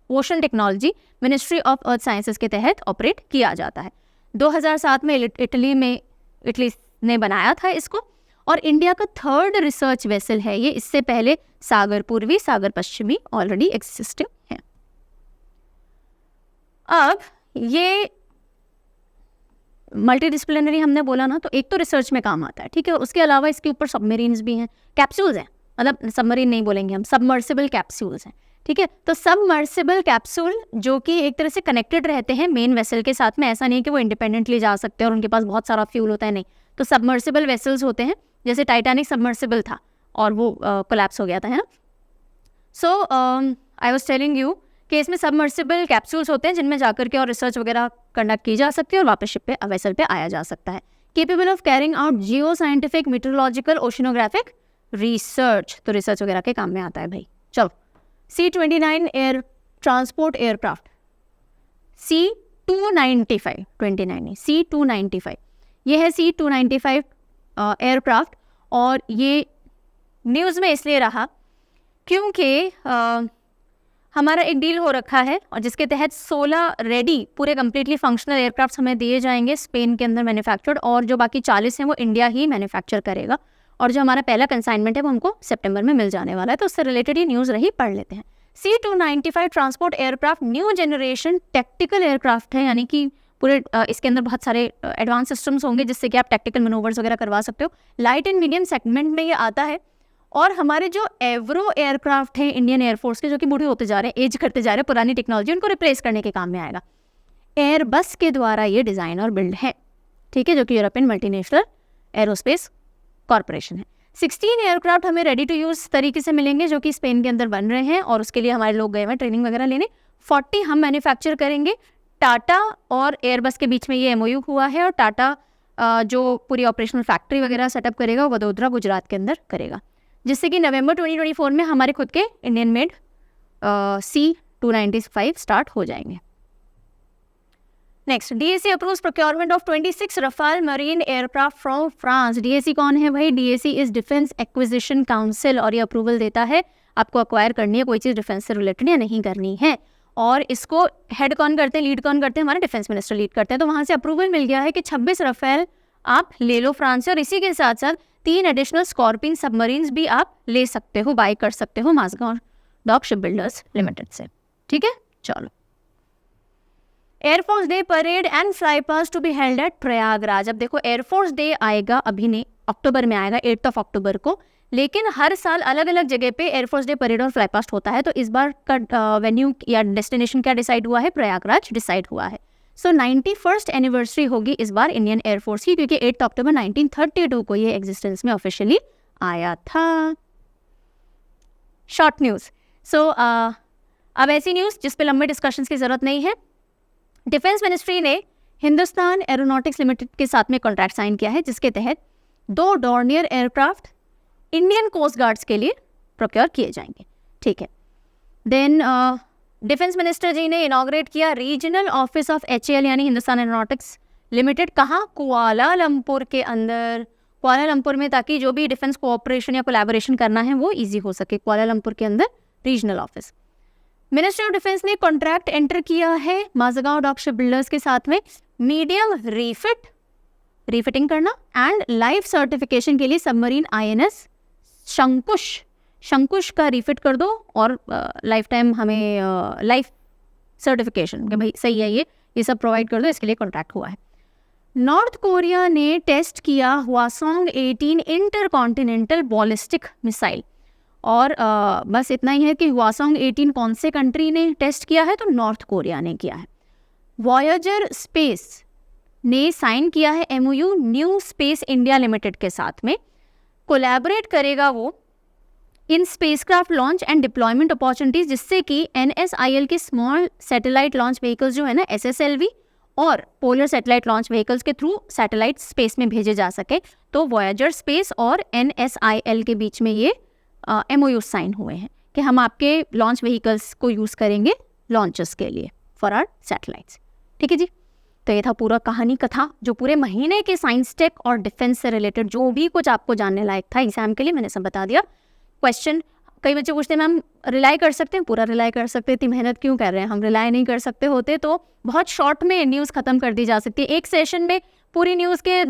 ocean technology, ministry of earth sciences के तहत ऑपरेट किया जाता है। 2007 में इटली ने बनाया था इसको, और इंडिया का 3rd रिसर्च वेसल है ये। इससे पहले सागर पूर्वी, सागर पश्चिमी ऑलरेडी एग्जिस्टिंग है। अब ये मल्टी डिसिप्लिनरी हमने बोला ना, तो एक तो रिसर्च में काम आता है, ठीक है। और उसके अलावा इसके ऊपर सबमरीन्स भी हैं, कैप्सूल्स हैं, मतलब सबमरीन नहीं बोलेंगे हम, सबमर्सिबल कैप्सूल्स हैं, ठीक है। तो सबमर्सिबल कैप्सूल जो कि एक तरह से कनेक्टेड रहते हैं मेन वेसल के साथ में, ऐसा नहीं कि वो इंडिपेंडेंटली जा सकते हैं और उनके पास बहुत सारा फ्यूल होता है, नहीं। तो सबमर्सिबल वेसल्स होते हैं, जैसे टाइटैनिक सबमर्सिबल था और वो कोलैप्स हो गया था, है ना। सो आई वाज टेलिंग यू कि इसमें सबमर्सिबल कैप्सूल्स होते हैं जिनमें जाकर के और रिसर्च वगैरह कंडक्ट की जा सकती है और वापस शिप पे, वेसल पे आया जा सकता है। Capable of carrying out Jio scientific, meteorological, oceanographic research, तो रिसर्च वगैरह के काम में आता है भाई। चलो, C-29 air transport aircraft, C-295, 29 नहीं, C-295, ये है C-295 एयरक्राफ्ट। और ये न्यूज़ में इसलिए रहा क्योंकि हमारा एक डील हो रखा है और जिसके तहत 16 रेडी पूरे कम्प्लीटली फंक्शनल एयरक्राफ्ट हमें दिए जाएंगे स्पेन के अंदर मैन्युफैक्चर्ड, और जो बाकी 40 हैं वो इंडिया ही मैन्युफैक्चर करेगा। और जो हमारा पहला कंसाइनमेंट है वो हमको सितंबर में मिल जाने वाला है, तो उससे रिलेटेड ये न्यूज़ रही, पढ़ लेते हैं। C-295 transport aircraft new generation tactical aircraft है, यानी कि पूरे इसके अंदर बहुत सारे एडवांस सिस्टम्स होंगे जिससे कि आप टैक्टिकल मैनूवर्स वगैरह करवा सकते हो। लाइट एंड मीडियम सेगमेंट में ये आता है और हमारे जो एवरो एयरक्राफ्ट हैं इंडियन एयरफोर्स के, जो कि बूढ़े होते जा रहे हैं, एज करते जा रहे हैं, पुरानी टेक्नोलॉजी, उनको रिप्लेस करने के काम में आएगा। एयरबस के द्वारा ये डिज़ाइन और बिल्ड है, ठीक है, जो कि यूरोपियन मल्टीनेशनल एरोस्पेस कॉरपोरेशन है। 16 एयरक्राफ्ट हमें रेडी टू यूज़ तरीके से मिलेंगे, जो कि स्पेन के अंदर बन रहे हैं, और उसके लिए हमारे लोग गए हुए हैं ट्रेनिंग वगैरह लेने। 40 हम मैन्युफैक्चर करेंगे। टाटा और एयरबस के बीच में ये MOU हुआ है, और टाटा जो पूरी ऑपरेशनल फैक्ट्री वगैरह सेटअप करेगा वो वडोदरा गुजरात के अंदर करेगा, जिससे कि नवंबर 2024 में हमारे खुद के इंडियन मेड C-295 स्टार्ट हो जाएंगे। Next, DAC approves procurement of 26 Rafale marine aircraft from France. DAC कौन है भाई? DAC is defence acquisition council, और ये अप्रूवल देता है आपको अक्वायर करनी है कोई चीज़ डिफेंस से रिलेटेड या नहीं करनी है। और इसको हेड कौन करते हैं, लीड कौन करते हैं? हमारे डिफेंस मिनिस्टर लीड करते हैं। तो वहाँ से अप्रूवल मिल गया है कि 26 रफेल आप ले लो फ्रांस से, और इसी के साथ साथ 3 एडिशनल स्कॉर्पियन सबमरीन्स भी आप ले सकते हो, बाय कर सकते हो Mazagon dock ship builders limited से, ठीक है। चलो, air force day parade and fly past to be held at Prayagraj. अब देखो, एयरफोर्स डे आएगा, अभी नहीं, अक्टूबर में आएगा, 8 अक्टूबर को, लेकिन हर साल अलग अलग जगह पे एयरफोर्स डे परेड और फ्लाई पास्ट होता है। तो इस बार का वेन्यू या डेस्टिनेशन क्या डिसाइड हुआ है? प्रयागराज डिसाइड हुआ है। सो 91st एनिवर्सरी होगी इस बार इंडियन एयरफोर्स की, क्योंकि 8 अक्टूबर 1932 को ये एग्जिस्टेंस में ऑफिशियली आया था। Short news. सो अब ऐसी न्यूज़ जिस पे लंबे डिस्कशंस की ज़रूरत नहीं है। डिफेंस मिनिस्ट्री ने हिंदुस्तान एरोनॉटिक्स लिमिटेड के साथ में कॉन्ट्रैक्ट साइन किया है, जिसके तहत 2 Dornier aircraft Indian Coast Guards के लिए प्रोक्योर किए जाएंगे, ठीक है। देन डिफेंस मिनिस्टर जी ने इनॉग्रेट किया रीजनल ऑफिस ऑफ HAL यानी हिंदुस्तान एरोनॉटिक्स लिमिटेड। कहाँ? कुआलालंपुर के अंदर, कुआलालंपुर में, ताकि जो भी डिफेंस कोऑपरेशन या कोलैबोरेशन करना है वो ईजी हो सके। कुआलालंपुर के अंदर regional office. Ministry of defence ने कॉन्ट्रैक्ट एंटर किया है माजगांव डॉक शिप बिल्डर्स के साथ में मीडियम रीफिटिंग करना एंड लाइफ सर्टिफिकेशन के लिए सबमरीन INS शंकुश का रीफिट कर दो, और लाइफ टाइम हमें लाइफ सर्टिफिकेशन कि भाई सही है ये सब प्रोवाइड कर दो, इसके लिए कॉन्ट्रैक्ट हुआ है। नॉर्थ कोरिया ने टेस्ट किया हवासोंग 18 इंटरकॉन्टिनेंटल बॉलिस्टिक मिसाइल, और बस इतना ही है कि हवासोंग 18 कौन से कंट्री ने टेस्ट किया है? तो नॉर्थ कोरिया ने किया है। वॉयेजर स्पेस ने साइन किया है MOU New Space India Limited के साथ में। कोलैबोरेट करेगा वो in spacecraft launch and deployment opportunities, जिससे कि NSIL के स्मॉल सैटेलाइट लॉन्च व्हीकल्स जो है ना, SSLV और पोलर सैटेलाइट लॉन्च व्हीकल्स के थ्रू सैटेलाइट स्पेस में भेजे जा सके। तो वॉयेजर स्पेस और NSIL के बीच में ये MOU साइन हुए हैं कि हम आपके लॉन्च व्हीकल्स को यूज़ करेंगे लॉन्चेस के लिए फॉर आवर सैटेलाइट्स, ठीक है जी। तो ये था पूरा कहानी कथा, जो पूरे महीने के साइंस टेक और डिफेंस से रिलेटेड जो भी कुछ आपको जानने लायक था एग्जाम के लिए, मैंने सब बता दिया। क्वेश्चन कई बच्चे पूछते हैं मैम रिलाई कर सकते हैं? पूरा रिलाई कर सकते हैं, इतनी मेहनत क्यों कर रहे हैं? हम रिलाई नहीं कर सकते होते तो बहुत शॉर्ट में न्यूज़ खत्म कर दी जा सकती है। एक सेशन में पूरी न्यूज़ के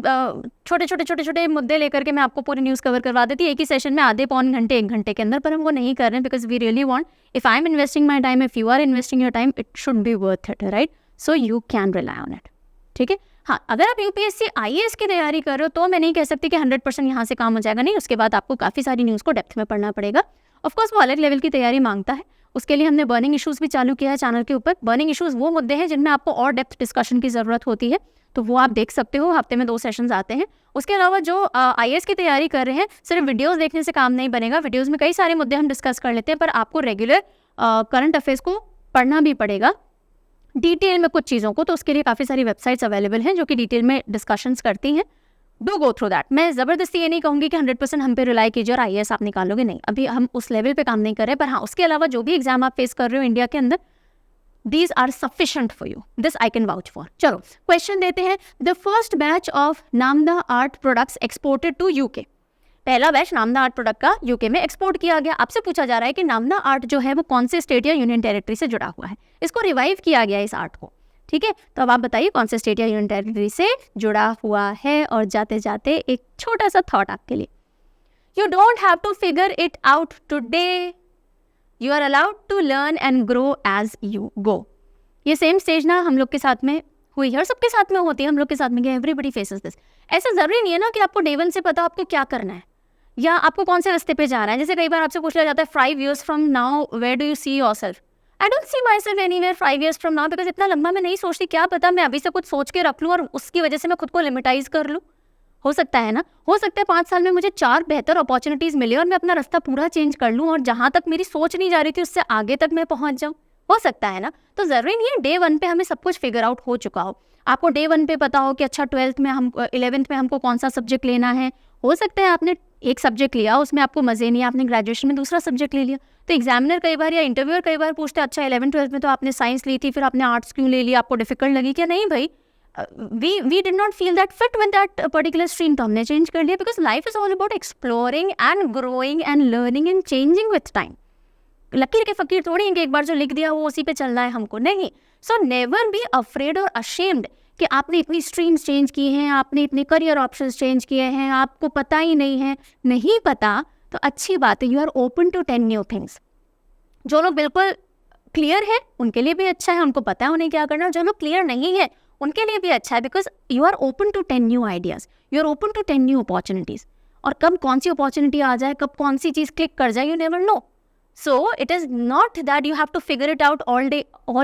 छोटे मुद्दे लेकर के मैं आपको पूरी न्यूज़ कवर करवा देती, एक ही सेशन में आधे पौन घंटे 1 घंटे के अंदर, पर हम वो नहीं कर रहे हैं because we really want, if I am investing my time, if you are investing your time, it should be worth it, right? So you can rely on it, ठीक है। हाँ, अगर आप UPSC IAS की तैयारी कर रहे हो तो मैं नहीं कह सकती कि 100% यहाँ से काम हो जाएगा, नहीं, उसके बाद आपको काफ़ी सारी न्यूज़ को डेप्थ में पढ़ना पड़ेगा। ऑफकोर्स वो अलग लेवल की तैयारी मांगता है, उसके लिए हमने बर्निंग इशूज़ भी चालू किया है चैनल के ऊपर। बर्निंग इशूज़ वो मुद्दे हैं जिनमें आपको और डेप्थ डिस्कशन की ज़रूरत होती है, तो वो आप देख सकते हो, हफ्ते में 2 सेशंस आते हैं। उसके अलावा जो IAS की तैयारी कर रहे हैं, सिर्फ वीडियोज़ देखने से काम नहीं बनेगा। वीडियोज़ में कई सारे मुद्दे हम डिस्कस कर लेते हैं, पर आपको रेगुलर करंट अफेयर्स को पढ़ना भी पड़ेगा डिटेल में कुछ चीज़ों को। तो उसके लिए काफ़ी सारी वेबसाइट्स अवेलेबल हैं जो कि डिटेल में डिस्कशंस करती हैं। Do go through that. मैं ज़बरदस्ती ये नहीं कहूँगी कि 100% हम पे रिलाई कीजिए और IAS आप निकालोगे, नहीं, अभी हम उस लेवल पे काम नहीं कर रहे। पर हाँ, उसके अलावा जो भी एग्जाम आप फेस कर रहे हो इंडिया के अंदर, these are sufficient for you, this I can vouch for. चलो क्वेश्चन देते हैं। The first batch of Namda art products exported to UK। पहला बैच नामदा आर्ट प्रोडक्ट का UK में एक्सपोर्ट किया गया। आपसे पूछा जा रहा है कि नामदा आर्ट जो है वो कौन से स्टेट या यूनियन टेरिटरी से जुड़ा हुआ है, इसको रिवाइव किया गया इस आर्ट को, ठीक है। तो अब आप बताइए कौन से स्टेट या यूनियन टेरिटरी से जुड़ा हुआ है। और जाते जाते एक छोटा सा थॉट आपके लिए, you don't have to figure it out today, you are allowed to learn and grow as you go. ये सेम स्टेज ना हम लोग के साथ में हुई है और सबके साथ में होती है, हम लोग के साथ में, एवरीबडी फेसेस दिस। ऐसा ज़रूरी नहीं है ना कि आपको डे 1 से पता आपको क्या करना है। या आपको कौन से रास्ते पे जाना है। जैसे कई बार आपसे पूछ लिया जाता है 5 years from now where do you see yourself. I don't see my self anywhere 5 years from now, because इतना लंबा मैं नहीं सोचती, क्या पता मैं अभी से कुछ सोच के रख लूँ और उसकी वजह से मैं खुद को लिमिटाइज कर लूँ। हो सकता है ना, हो सकता है 5 साल में मुझे 4 बेहतर अपॉर्चुनिटीज़ मिले और मैं अपना रास्ता पूरा चेंज कर लूँ और जहाँ तक मेरी सोच नहीं जा रही थी उससे आगे तक मैं पहुँच जाऊँ। हो सकता है ना। तो ज़रूरी नहीं है डे 1 पे हमें सब कुछ फिगर आउट हो चुका हो। आपको डे 1 पे पता हो कि अच्छा 12th में हम 11th में हमको कौन सा सब्जेक्ट लेना है। हो सकता है आपने एक सब्जेक्ट लिया, उसमें आपको मज़े नहीं, आपने ग्रेजुएशन में दूसरा सब्जेक्ट ले लिया। तो एग्जामिनर कई बार या इंटरव्यूअर कई बार पूछते हैं, अच्छा 11th-12th में तो आपने साइंस ली थी, फिर आपने आर्ट्स क्यों ले लिया, आपको डिफिकल्ट लगी क्या? नहीं भाई, we did not feel that fit with that particular stream, तो हमने चेंज कर लिया। Because life is all about exploring and growing and learning and changing with time. लकीर के फकीर थोड़ी हैं कि एक बार जो लिख दिया वो उसी पे चलना है हमको, नहीं। सो नेवर बी अफ्रेड और अशेम्ड कि आपने इतनी स्ट्रीम्स चेंज की हैं, आपने इतने करियर ऑप्शंस चेंज किए हैं, आपको पता ही नहीं है। नहीं पता तो अच्छी बात है, you are open to 10 new things. जो लोग बिल्कुल क्लियर है उनके लिए भी अच्छा है, उनको पता है उन्हें क्या करना। जो लोग क्लियर नहीं है उनके लिए भी अच्छा है, because you are open to 10 new ideas, you are open to 10 new opportunities. और कब कौन सी अपॉर्चुनिटी आ जाए, कब कौन सी चीज़ क्लिक कर जाए, you never know. So it is not that you have to figure it out all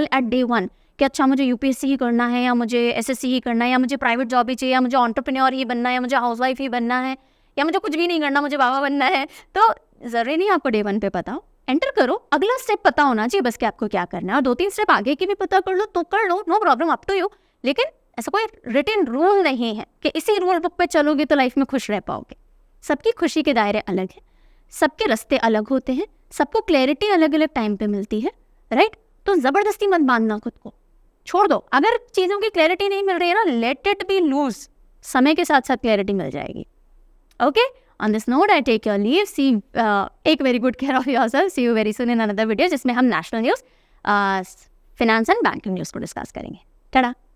at day 1 कि अच्छा मुझे यूपीएससी ही करना है, या मुझे एसएससी ही करना है, या मुझे प्राइवेट जॉब ही चाहिए, या मुझे एंटरप्रेन्योर ही बनना है, या मुझे हाउसवाइफ ही बनना है, या मुझे कुछ भी नहीं करना, मुझे बाबा बनना है। तो ज़रूरी नहीं आपको डे 1 पे पता हो, एंटर करो, अगला स्टेप पता होना चाहिए बस कि आपको क्या करना है। और 2-3 स्टेप आगे की भी पता कर लो तो कर लो, no problem, up to you. लेकिन ऐसा कोई रिटन रूल नहीं है कि इसी रूल बुक पे चलोगे तो लाइफ में खुश रह पाओगे। सबकी खुशी के दायरे अलग हैं, सबके रास्ते अलग होते हैं, सबको क्लैरिटी अलग अलग टाइम पे मिलती है, राइट। तो ज़बरदस्ती मत बांधना खुद को, छोड़ दो। अगर चीज़ों की क्लैरिटी नहीं मिल रही है ना, लेट इट बी लूज, समय के साथ साथ क्लैरिटी मिल जाएगी। Okay, on this note I take your leave. Take very good care of yourself. See you very soon in another video जिसमें हम national news, finance and banking news को discuss करेंगे। टाटा।